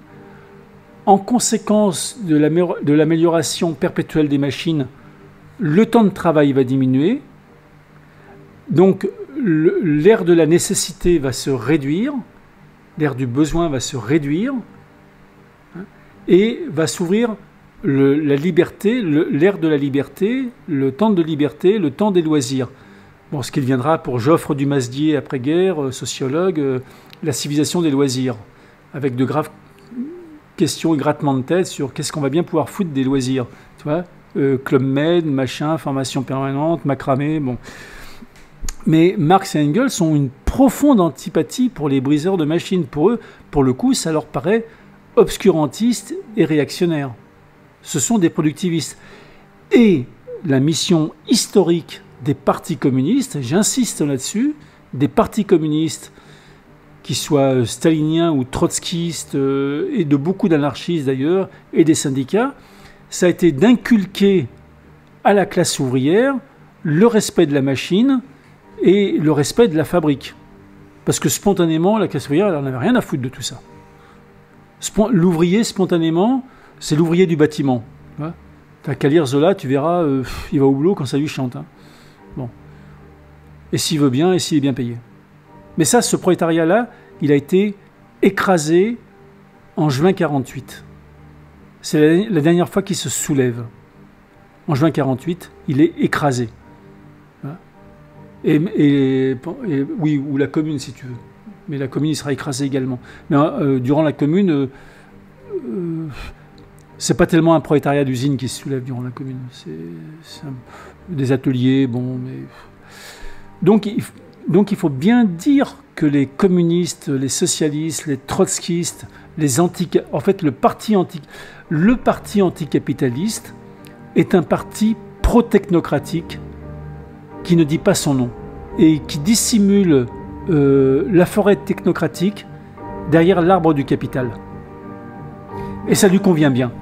En conséquence de l'amélioration perpétuelle des machines, le temps de travail va diminuer. Donc, l'ère de la nécessité va se réduire, l'ère du besoin va se réduire, hein, et va s'ouvrir la liberté, l'ère de la liberté, le temps de liberté, le temps des loisirs. Bon, ce qui deviendra pour Joffre du Masdier, après-guerre, sociologue, la civilisation des loisirs, avec de graves questions et grattements de tête sur qu'est-ce qu'on va bien pouvoir foutre des loisirs. Tu vois, Club Med, machin, formation permanente, macramé, bon. Mais Marx et Engels ont une profonde antipathie pour les briseurs de machines. Pour eux, pour le coup, ça leur paraît obscurantiste et réactionnaire. Ce sont des productivistes. Et la mission historique des partis communistes, j'insiste là-dessus, des partis communistes, qui soient staliniens ou trotskistes, et de beaucoup d'anarchistes d'ailleurs, et des syndicats, ça a été d'inculquer à la classe ouvrière le respect de la machine et le respect de la fabrique. Parce que spontanément, la classe ouvrière, elle n'en avait rien à foutre de tout ça. L'ouvrier, spontanément, c'est l'ouvrier du bâtiment. T'as qu'à lire Zola, tu verras, il va au boulot quand ça lui chante. Hein. Bon. Et s'il veut bien, et s'il est bien payé. Mais ça, ce prolétariat-là, il a été écrasé en juin 1948. C'est la dernière fois qu'il se soulève. En juin 1948, il est écrasé. Oui, ou la Commune, si tu veux. Mais la Commune, il sera écrasé également. Mais durant la Commune, c'est pas tellement un prolétariat d'usine qui se soulève durant la Commune. C'est des ateliers, bon, mais... Donc il faut bien dire que les communistes, les socialistes, les trotskistes, en fait, le parti anticapitaliste est un parti pro-technocratique qui ne dit pas son nom et qui dissimule la forêt technocratique derrière l'arbre du capital. Et ça lui convient bien.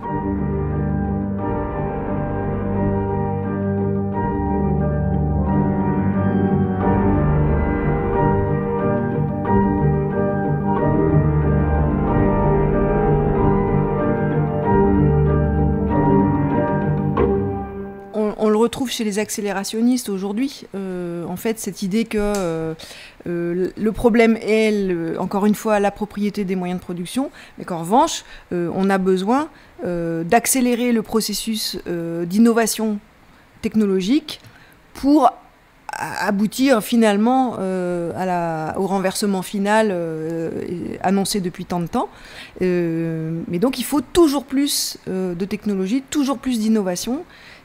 Retrouve chez les accélérationnistes aujourd'hui, en fait, cette idée que le problème est, encore une fois, la propriété des moyens de production, mais qu'en revanche, on a besoin d'accélérer le processus d'innovation technologique pour aboutir finalement au renversement final annoncé depuis tant de temps. Mais donc, il faut toujours plus de technologie, toujours plus d'innovation.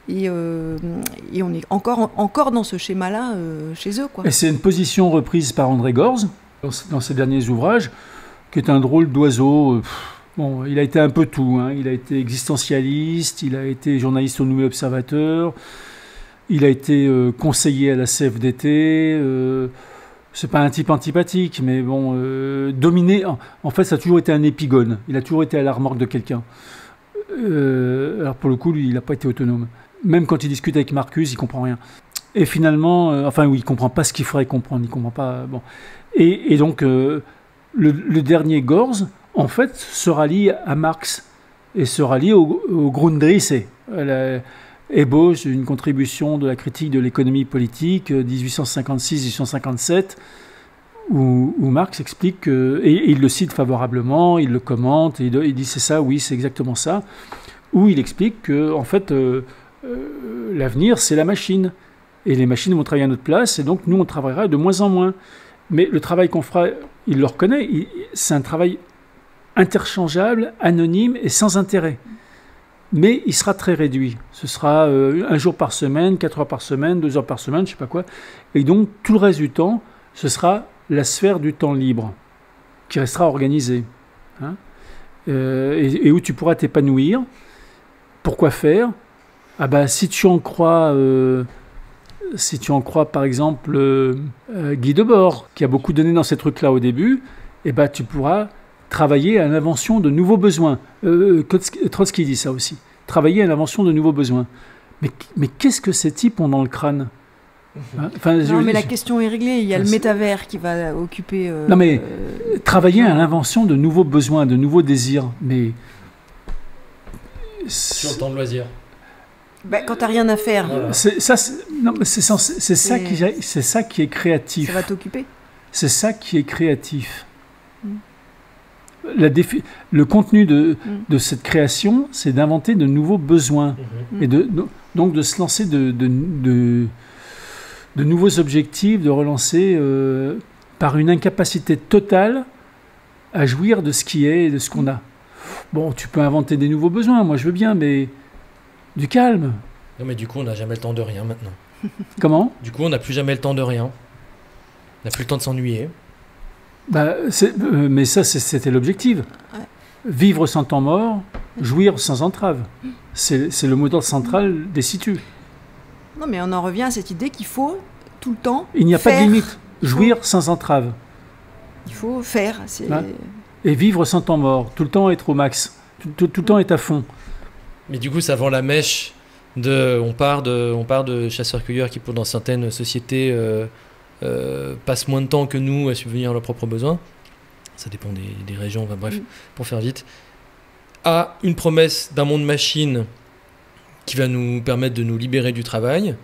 Et on est encore dans ce schéma-là chez eux, quoi. Et c'est une position reprise par André Gorz dans ses derniers ouvrages, qui est un drôle d'oiseau. Bon, il a été un peu tout. Hein. Il a été existentialiste, il a été journaliste au Nouvel Observateur, il a été conseiller à la CFDT. C'est pas un type antipathique, mais bon, dominé. En fait, ça a toujours été un épigone. Il a toujours été à la remorque de quelqu'un. Alors pour le coup, lui, il n'a pas été autonome. Même quand il discute avec Marcuse, il comprend rien. Et finalement, oui, il comprend pas ce qu'il faudrait comprendre. Il comprend pas. Bon. Et donc, le dernier Gorz, en fait, se rallie à Marx et se rallie au Grundrisse, à la ébauche d'une contribution de la critique de l'économie politique 1856-1857, où Marx explique que, et il le cite favorablement, il le commente, et il dit c'est ça, oui, c'est exactement ça, où il explique que en fait l'avenir c'est la machine, et les machines vont travailler à notre place, et donc nous on travaillera de moins en moins. Mais le travail qu'on fera, il le reconnaît, c'est un travail interchangeable, anonyme et sans intérêt. mais il sera très réduit. Ce sera 1 jour par semaine, 4 heures par semaine, 2 heures par semaine, je ne sais pas quoi. Et donc, tout le reste du temps, ce sera la sphère du temps libre qui restera organisée. Hein, et où tu pourras t'épanouir. Pourquoi faire? Ah bah, si tu en crois, par exemple, Guy Debord, qui a beaucoup donné dans ces trucs-là au début, eh ben, tu pourras travailler à l'invention de nouveaux besoins. Trotsky dit ça aussi. Travailler à l'invention de nouveaux besoins. Mais qu'est-ce que ces types ont dans le crâne? Hein, non, mais la question est réglée. Il y a le métavers qui va occuper... non, mais travailler à l'invention de nouveaux besoins, de nouveaux désirs. Mais... Sur le temps de loisir. Ben, quand t'as rien à faire. C'est ça qui est créatif. Ça va t'occuper. C'est ça qui est créatif. Le contenu de cette création, c'est d'inventer de nouveaux besoins. Et donc de se lancer de nouveaux objectifs, de relancer par une incapacité totale à jouir de ce qui est et de ce qu'on a. Bon, tu peux inventer des nouveaux besoins, moi je veux bien, mais du calme. Non, mais du coup, on n'a jamais le temps de rien maintenant. Comment? Du coup, on n'a plus jamais le temps de rien. On n'a plus le temps de s'ennuyer. Bah, mais ça, c'était l'objectif. Ouais. Vivre sans temps mort, jouir sans entrave. C'est le mot d'ordre central des situs. Non, mais on en revient à cette idée qu'il faut tout le temps Il n'y a faire. pas de limite. Jouir sans entrave. Il faut faire. Ouais. Et vivre sans temps mort. Tout le temps être au max. Tout le temps être à fond. Mais du coup, ça vend la mèche on part de chasseurs-cueilleurs qui, dans certaines sociétés, passent moins de temps que nous à subvenir à leurs propres besoins. Ça dépend des régions, enfin, bref, pour faire vite. À une promesse d'un monde machine qui va nous permettre de nous libérer du travail.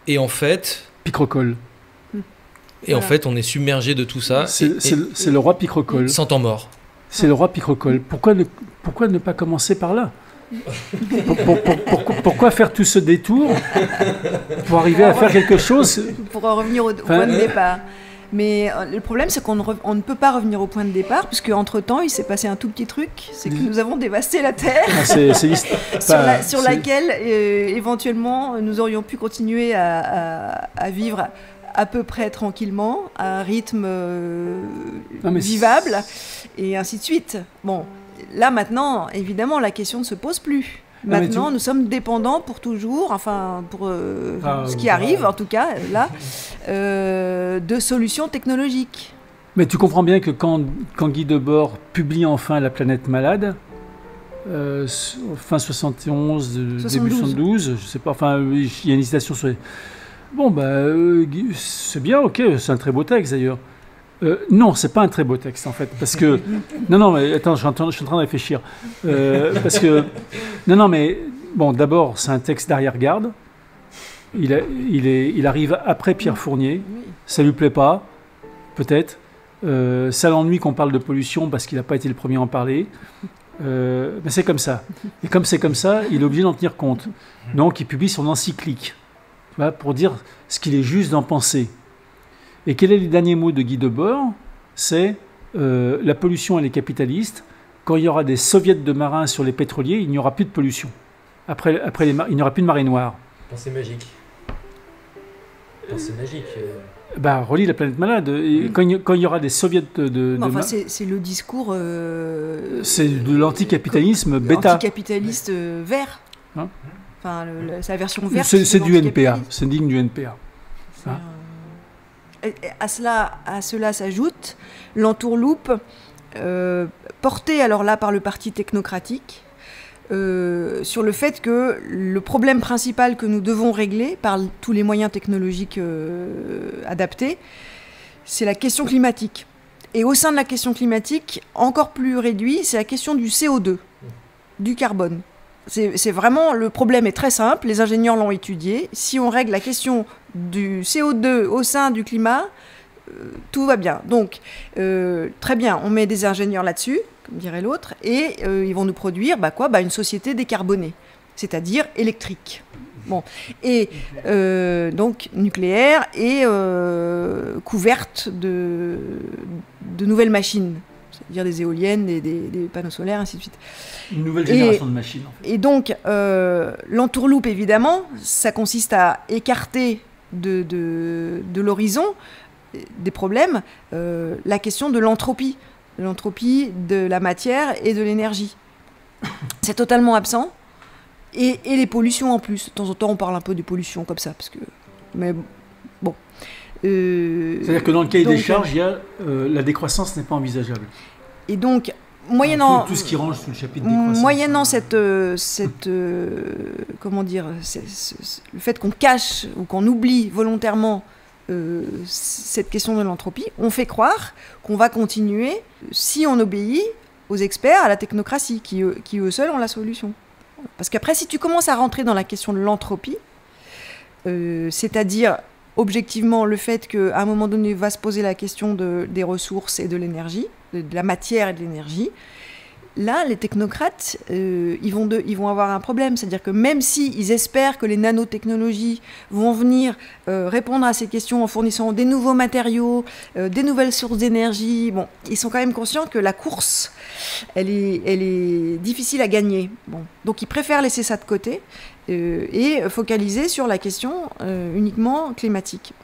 Et en fait... Picrocole. Et en fait, on est submergé de tout ça. C'est le roi Picrocole. Sans temps mort. C'est le roi Picrocole. Pourquoi ne pas commencer par là? Pourquoi faire tout ce détour pour arriver à faire quelque chose? Pour revenir au point de départ. Mais le problème, c'est qu'on ne peut pas revenir au point de départ, puisque entre-temps, il s'est passé un tout petit truc, c'est que nous avons dévasté la Terre, sur laquelle, éventuellement, nous aurions pu continuer à vivre à peu près tranquillement, à un rythme vivable, et ainsi de suite. Bon, là, maintenant, évidemment, la question ne se pose plus. Maintenant, nous sommes dépendants pour toujours, enfin, pour ce qui arrive, en tout cas, là, de solutions technologiques. Mais tu comprends bien que quand Guy Debord publie enfin La planète malade, fin 71, début 72, je sais pas, enfin, il y a une hésitation sur les... Bon, c'est bien, ok, c'est un très beau texte d'ailleurs. Non, c'est pas un très beau texte en fait, parce que non, mais attends, je suis en train de réfléchir, parce que non, mais bon, d'abord, c'est un texte d'arrière-garde. Il arrive après Pierre Fournier. Ça lui plaît pas, peut-être. Ça l'ennuie qu'on parle de pollution parce qu'il n'a pas été le premier à en parler. Mais c'est comme ça. Et comme c'est comme ça, il est obligé d'en tenir compte. Donc, il publie son encyclique, tu vois, pour dire ce qu'il est juste d'en penser. Et quel est le dernier mot de Guy Debord? C'est la pollution, elle est capitaliste. Quand il y aura des soviets de marins sur les pétroliers, il n'y aura plus de pollution. Après il n'y aura plus de marée noire. Pensée magique. Pensée magique. Relis La planète malade. Et quand il y aura des soviets c'est le discours... c'est de l'anticapitalisme bêta. Anticapitaliste vert. Hein, enfin, c'est la version verte. C'est du NPA. C'est digne du NPA. Hein. À cela s'ajoute l'entourloupe portée alors là par le parti technocratique sur le fait que le problème principal que nous devons régler par tous les moyens technologiques adaptés, c'est la question climatique. Et au sein de la question climatique, encore plus réduit, c'est la question du CO2, du carbone. C'est vraiment, le problème est très simple, les ingénieurs l'ont étudié. Si on règle la question du CO2 au sein du climat, tout va bien. Donc, très bien, on met des ingénieurs là-dessus, comme dirait l'autre, et ils vont nous produire une société décarbonée, c'est-à-dire électrique. Bon. Et donc nucléaire et couverte de nouvelles machines c'est-à-dire des éoliennes, des panneaux solaires, ainsi de suite. Une nouvelle génération de machines. En fait. Et donc, l'entourloupe, évidemment, ça consiste à écarter de l'horizon des problèmes la question de l'entropie de la matière et de l'énergie. C'est totalement absent. Et les pollutions en plus. De temps en temps, on parle un peu des pollutions comme ça. Mais bon. C'est-à-dire que dans le cahier des charges, il y a, la décroissance n'est pas envisageable. Et donc, moyennant... Tout ce qui range sous le chapitre décroissance. Moyennant comment dire, le fait qu'on cache ou qu'on oublie volontairement cette question de l'entropie, on fait croire qu'on va continuer si on obéit aux experts, à la technocratie, qui eux seuls ont la solution. Parce qu'après, si tu commences à rentrer dans la question de l'entropie, c'est-à-dire objectivement le fait qu'à un moment donné va se poser la question des ressources et de l'énergie, de la matière et de l'énergie, là, les technocrates, ils vont avoir un problème. C'est-à-dire que même s'ils espèrent que les nanotechnologies vont venir répondre à ces questions en fournissant des nouveaux matériaux, des nouvelles sources d'énergie, bon, ils sont quand même conscients que la course, elle est difficile à gagner. Bon. Donc ils préfèrent laisser ça de côté et focaliser sur la question uniquement climatique.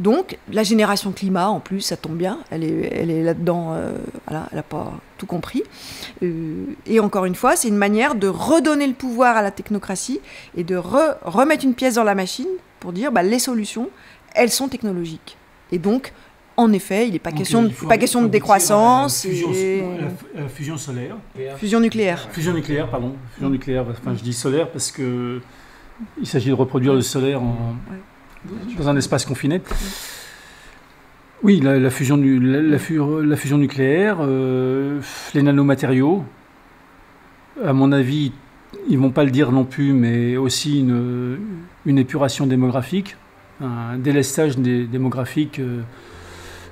Donc, la génération climat, en plus, ça tombe bien, elle est là-dedans, voilà, elle n'a pas tout compris. Et encore une fois, c'est une manière de redonner le pouvoir à la technocratie et de remettre une pièce dans la machine pour dire, les solutions, elles sont technologiques. Et donc, en effet, il n'est pas question de décroissance. La fusion solaire. Fusion nucléaire. Fusion nucléaire, pardon. Fusion nucléaire, enfin je dis solaire parce qu'il s'agit de reproduire le solaire dans un espace confiné. Oui, la fusion nucléaire, les nanomatériaux, à mon avis, ils ne vont pas le dire non plus, mais aussi une épuration démographique, un délestage démographique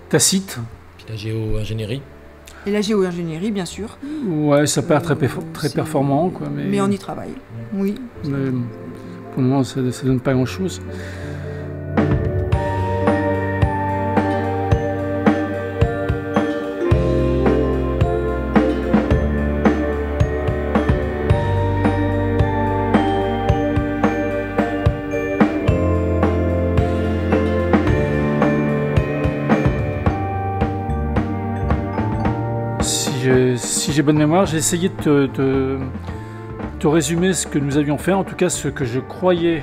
tacite. Puis la géo-ingénierie. Et la géo-ingénierie, bien sûr. Ouais, ça paraît très performant, quoi. Mais on y travaille, oui. Mais pour le moment, ça ne donne pas grand-chose. Si j'ai bonne mémoire, j'ai essayé de te résumer ce que nous avions fait, en tout cas ce que je croyais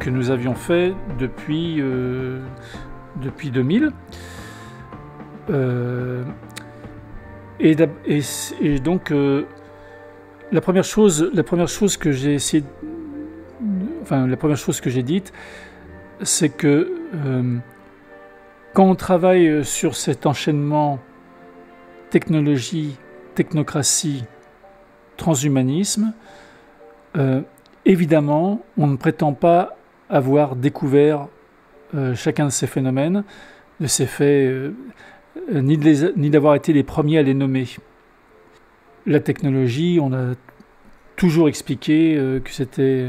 que nous avions fait depuis 2000. Et donc, la première chose que j'ai essayé, la première chose que j'ai dite, c'est que quand on travaille sur cet enchaînement technologie, technocratie, transhumanisme, évidemment, on ne prétend pas avoir découvert chacun de ces phénomènes, de ces faits, ni d'avoir été les premiers à les nommer. La technologie, on a toujours expliqué que c'était...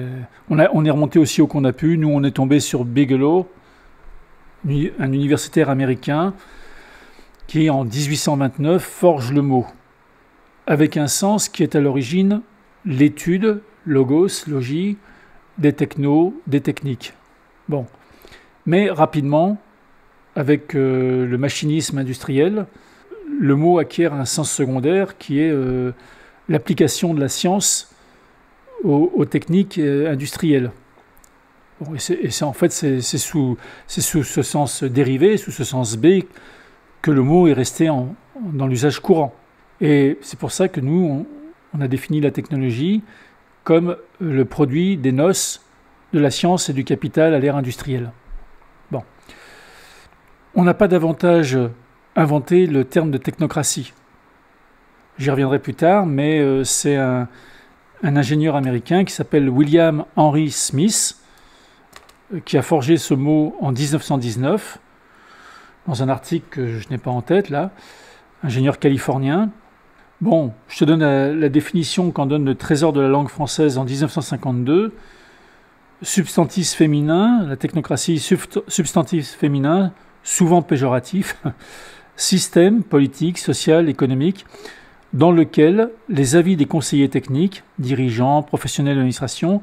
On est remonté aussi haut qu'on a pu. Nous, on est tombé sur Bigelow, un universitaire américain, qui, en 1829, forge le mot, avec un sens qui est à l'origine l'étude, logos, logie, des technos, des techniques. Bon. Mais rapidement, avec le machinisme industriel, le mot acquiert un sens secondaire qui est l'application de la science aux techniques industrielles. Bon, c'est sous ce sens dérivé, sous ce sens B, que le mot est resté dans l'usage courant. Et c'est pour ça que nous, on a défini la technologie comme le produit des noces de la science et du capital à l'ère industrielle. Bon. On n'a pas davantage inventé le terme de technocratie. J'y reviendrai plus tard, mais c'est un ingénieur américain qui s'appelle William Henry Smith qui a forgé ce mot en 1919 dans un article que je n'ai pas en tête, là, ingénieur californien. Bon, je te donne la définition qu'en donne le Trésor de la langue française en 1952. Substantif féminin, la technocratie, substantif féminin, souvent péjoratif, système politique, social, économique, dans lequel les avis des conseillers techniques, dirigeants, professionnels de l'administration,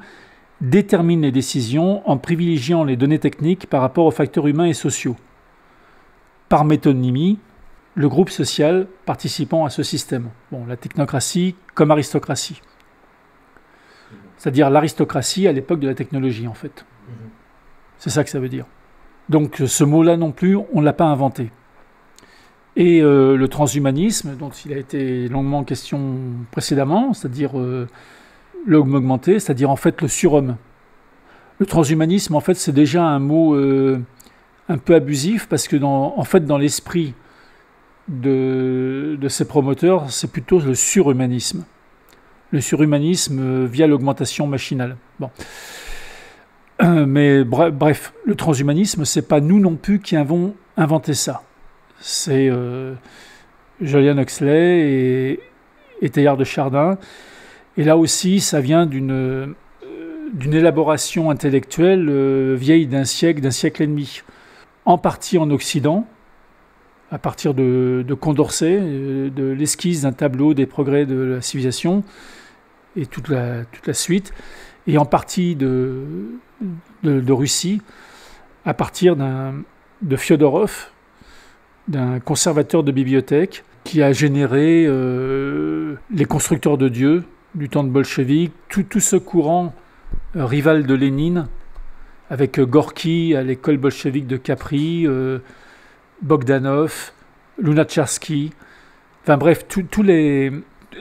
déterminent les décisions en privilégiant les données techniques par rapport aux facteurs humains et sociaux. Par métonymie, le groupe social participant à ce système. Bon, la technocratie comme aristocratie. C'est-à-dire l'aristocratie à l'époque de la technologie, en fait. C'est ça que ça veut dire. Donc ce mot-là non plus, on ne l'a pas inventé. Et le transhumanisme, dont il a été longuement question précédemment, c'est-à-dire l'homme augmenté, c'est-à-dire en fait le surhomme. Le transhumanisme, en fait, c'est déjà un mot un peu abusif, parce que dans l'esprit de ses promoteurs, c'est plutôt le surhumanisme. Le surhumanisme via l'augmentation machinale. Bon. Mais bref, le transhumanisme, c'est pas nous non plus qui avons inventé ça. C'est Julian Huxley et Teilhard de Chardin. Et là aussi, ça vient d'une élaboration intellectuelle vieille d'un siècle et demi. En partie en Occident, à partir de Condorcet, de l'esquisse d'un tableau des progrès de la civilisation et toute la suite, et en partie de Russie, à partir de Fyodorov, d'un conservateur de bibliothèque, qui a généré les constructeurs de Dieu du temps de bolchevique, tout ce courant rival de Lénine, avec Gorky à l'école bolchevique de Capri, Bogdanov, Lunacharsky, enfin bref, tous les...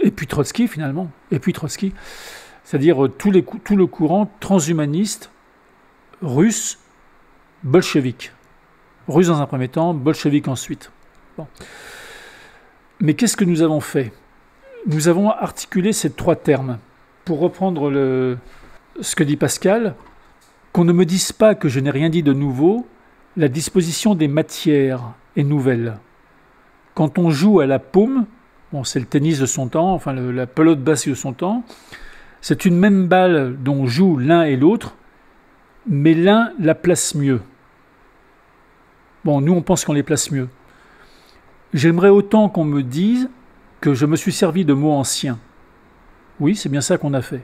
Et puis Trotsky finalement, c'est-à-dire tout le courant transhumaniste russe, bolchevique. Russe dans un premier temps, bolchevique ensuite. Bon. Mais qu'est-ce que nous avons fait ? Nous avons articulé ces trois termes. Pour reprendre ce que dit Pascal, qu'on ne me dise pas que je n'ai rien dit de nouveau, la disposition des matières est nouvelle. Quand on joue à la paume, bon, c'est le tennis de son temps, enfin la pelote basse de son temps, c'est une même balle dont jouent l'un et l'autre, mais l'un la place mieux. Bon, nous on pense qu'on les place mieux. J'aimerais autant qu'on me dise que je me suis servi de mots anciens. Oui, c'est bien ça qu'on a fait.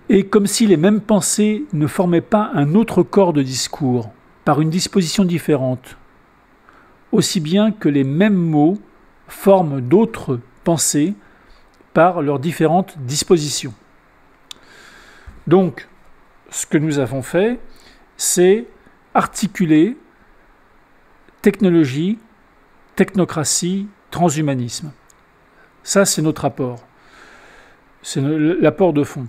Et comme si les mêmes pensées ne formaient pas un autre corps de discours, par une disposition différente, aussi bien que les mêmes mots forment d'autres pensées par leurs différentes dispositions. Donc, ce que nous avons fait, c'est articuler technologie, technocratie, transhumanisme. Ça, c'est notre apport. C'est l'apport de fond.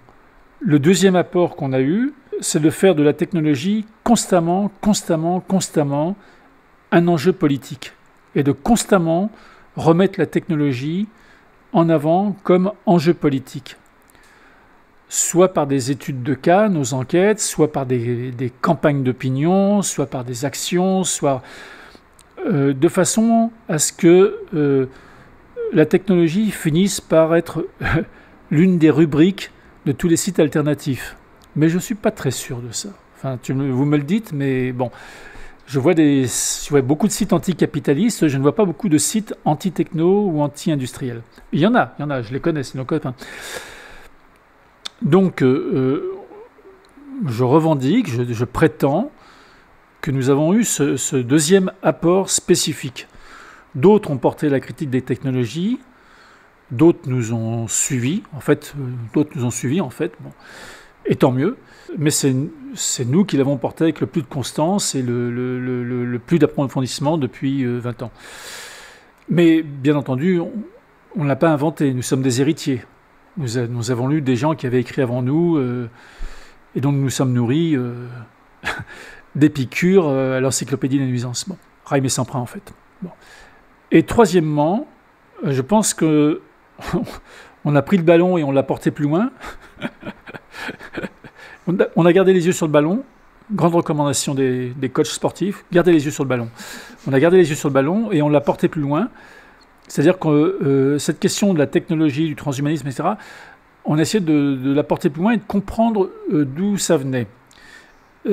Le deuxième apport qu'on a eu, c'est de faire de la technologie constamment un enjeu politique et de constamment remettre la technologie en avant comme enjeu politique. Soit par des études de cas, nos enquêtes, soit par des campagnes d'opinion, soit par des actions, soit de façon à ce que la technologie finisse par être l'une des rubriques de tous les sites alternatifs. Mais je ne suis pas très sûr de ça. Enfin, vous me le dites, mais bon. Je vois beaucoup de sites anticapitalistes, je ne vois pas beaucoup de sites anti-techno ou anti-industriels. Il y en a, je les connais, c'est nos copains. Donc, je revendique, je prétends que nous avons eu ce deuxième apport spécifique. D'autres ont porté la critique des technologies, d'autres nous ont suivis, bon, et tant mieux. Mais c'est nous qui l'avons porté avec le plus de constance et le plus d'approfondissement depuis 20 ans. Mais bien entendu, on ne l'a pas inventé, nous sommes des héritiers. Nous avons lu des gens qui avaient écrit avant nous et dont nous nous sommes nourris d'Épicure à l'encyclopédie des nuisances. Bon, Raime et Semprin en fait. Bon. Et troisièmement, je pense que on a pris le ballon et on l'a porté plus loin. On a gardé les yeux sur le ballon. Grande recommandation des coachs sportifs. Gardez les yeux sur le ballon. On a gardé les yeux sur le ballon et on l'a porté plus loin. C'est-à-dire que cette question de la technologie, du transhumanisme, etc., on a essayé de la porter plus loin et de comprendre d'où ça venait.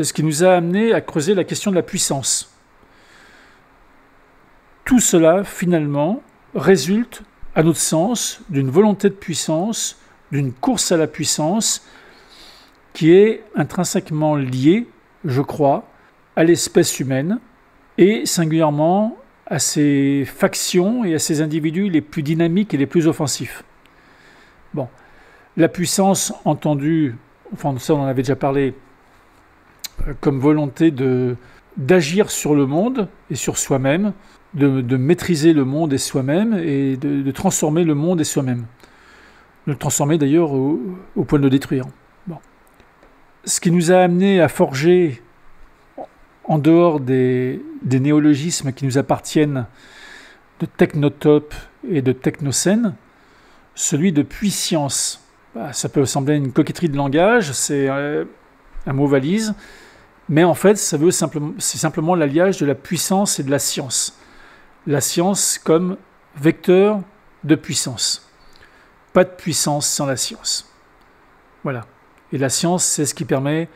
Ce qui nous a amené à creuser la question de la puissance. tout cela, finalement, résulte, à notre sens, d'une volonté de puissance, d'une course à la puissance, qui est intrinsèquement liée, je crois, à l'espèce humaine, et singulièrement à ses factions et à ses individus les plus dynamiques et les plus offensifs. Bon, la puissance entendue, enfin ça on en avait déjà parlé, comme volonté d'agir sur le monde et sur soi-même, de maîtriser le monde et soi-même, et de transformer le monde et soi-même. De le transformer d'ailleurs au point de le détruire. Bon. Ce qui nous a amené à forger, en dehors des néologismes qui nous appartiennent de technotope et de technocène, celui de puissance. Ça peut sembler une coquetterie de langage, c'est un mot valise, mais en fait, c'est simplement l'alliage de la puissance et de la science. La science comme vecteur de puissance. Pas de puissance sans la science. Voilà. Et la science, c'est ce qui permet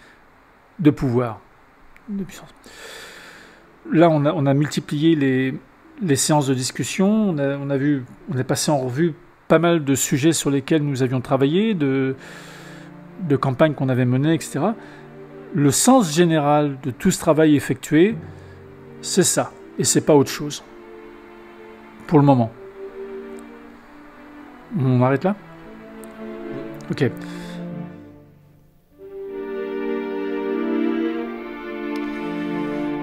de pouvoir. De puissance. Là, on a multiplié les séances de discussion. On est passé en revue pas mal de sujets sur lesquels nous avions travaillé, de campagnes qu'on avait menées, etc. Le sens général de tout ce travail effectué, c'est ça. Et c'est pas autre chose. Pour le moment. On arrête là ? Ok.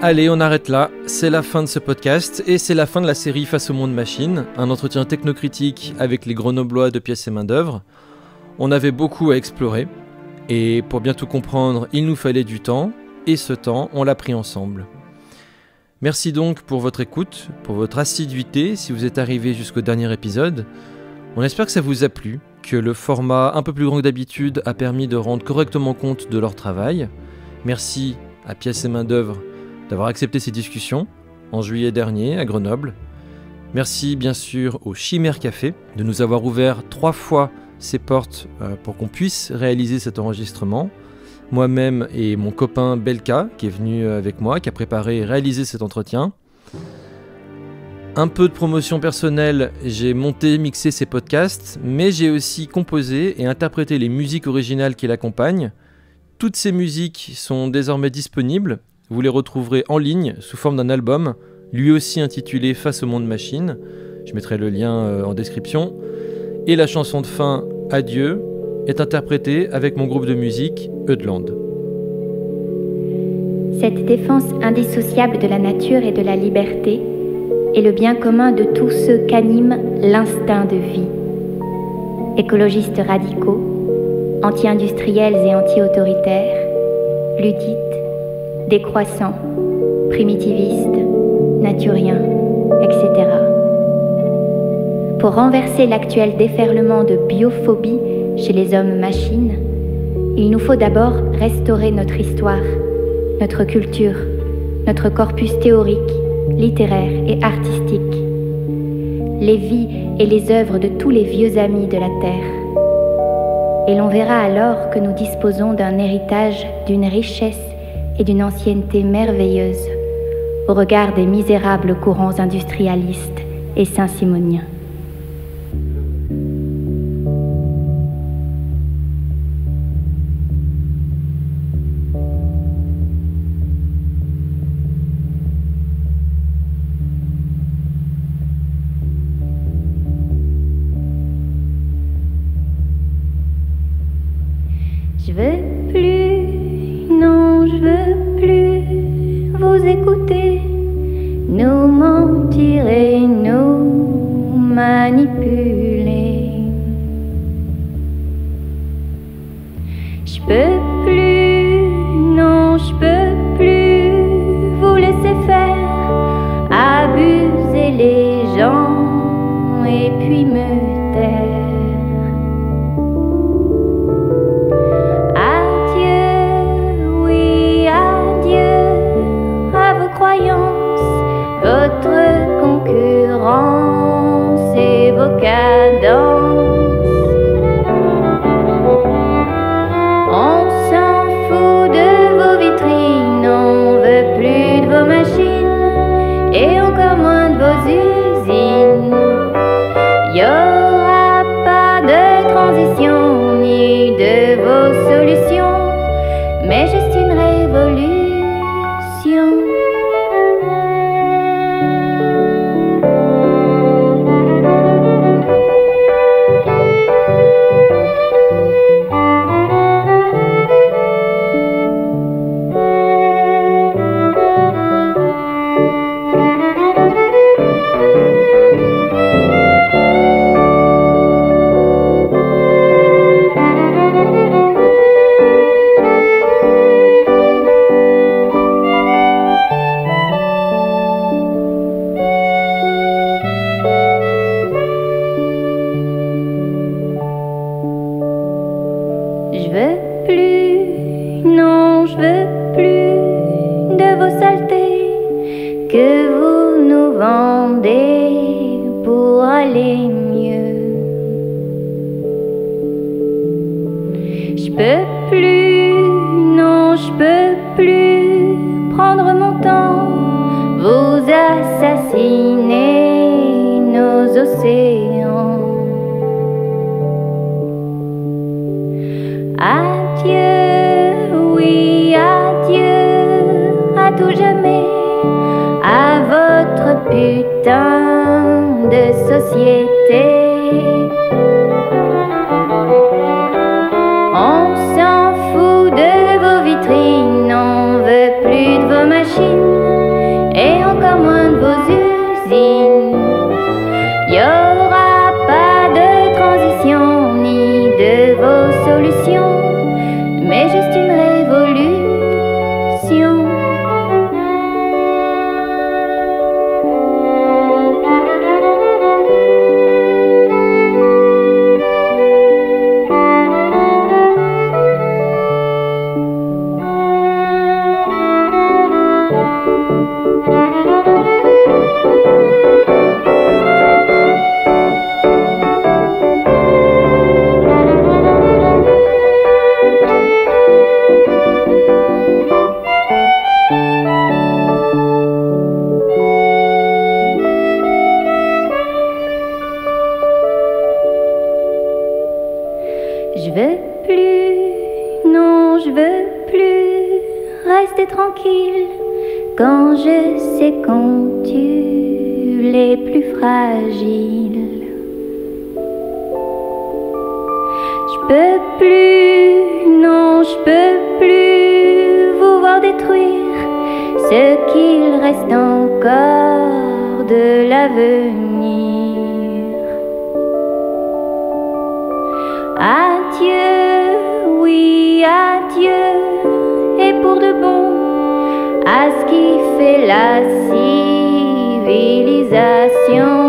Allez, on arrête là. C'est la fin de ce podcast et c'est la fin de la série Face au monde machine, un entretien technocritique avec les Grenoblois de pièces et main-d'œuvre. On avait beaucoup à explorer et pour bien tout comprendre, il nous fallait du temps et ce temps, on l'a pris ensemble. Merci donc pour votre écoute, pour votre assiduité si vous êtes arrivé jusqu'au dernier épisode. On espère que ça vous a plu, que le format un peu plus grand que d'habitude a permis de rendre correctement compte de leur travail. Merci à Pièces et main-d'œuvre d'avoir accepté ces discussions en juillet dernier à Grenoble. Merci bien sûr au Chimère Café de nous avoir ouvert 3 fois ses portes pour qu'on puisse réaliser cet enregistrement. Moi-même et mon copain Belka qui est venu avec moi, qui a préparé et réalisé cet entretien. Un peu de promotion personnelle, j'ai monté, mixé ces podcasts, mais j'ai aussi composé et interprété les musiques originales qui l'accompagnent. Toutes ces musiques sont désormais disponibles. Vous les retrouverez en ligne sous forme d'un album, lui aussi intitulé Face au monde machine. Je mettrai le lien en description. Et la chanson de fin, Adieu, est interprétée avec mon groupe de musique, Eudland. Cette défense indissociable de la nature et de la liberté est le bien commun de tous ceux qu'anime l'instinct de vie. Écologistes radicaux, anti-industriels et anti-autoritaires, ludites, décroissants, primitivistes, naturiens, etc. Pour renverser l'actuel déferlement de biophobie chez les hommes-machines, il nous faut d'abord restaurer notre histoire, notre culture, notre corpus théorique, littéraire et artistique, les vies et les œuvres de tous les vieux amis de la Terre. Et l'on verra alors que nous disposons d'un héritage, d'une richesse et d'une ancienneté merveilleuse au regard des misérables courants industrialistes et saint-simoniens. Je veux plus, non, je veux plus vous écouter, nous mentir et nous manipuler. Je peux plus, non, je peux plus vous laisser faire, abuser les gens et puis me taire. Votre concurrence et vos cadences. On s'en fout de vos vitrines, on veut plus de vos machines et encore moins de de vos usines. Il n'y aura pas de transition ni de vos solutions, mais juste une révolution. Je veux plus, non, je veux plus de vos saletés que vous nous vendez pour aller mieux. Je peux plus, non, je peux plus prendre mon temps, vous assassiner nos océans. Adieu, oui, adieu, à tout jamais, à votre putain de société. On s'en fout de vos vitrines, on veut plus de vos machines, et encore moins de vos usines. Il n'y aura pas de transition ni de vos solutions, mais juste une révolution. Je veux plus, non, je veux plus rester tranquille quand je sais qu'on tue les plus fragiles. Je peux plus, non, je peux plus vous voir détruire ce qu'il reste encore de l'avenir. Adieu, oui, adieu, et pour de bon, à ce qui fait la civilisation.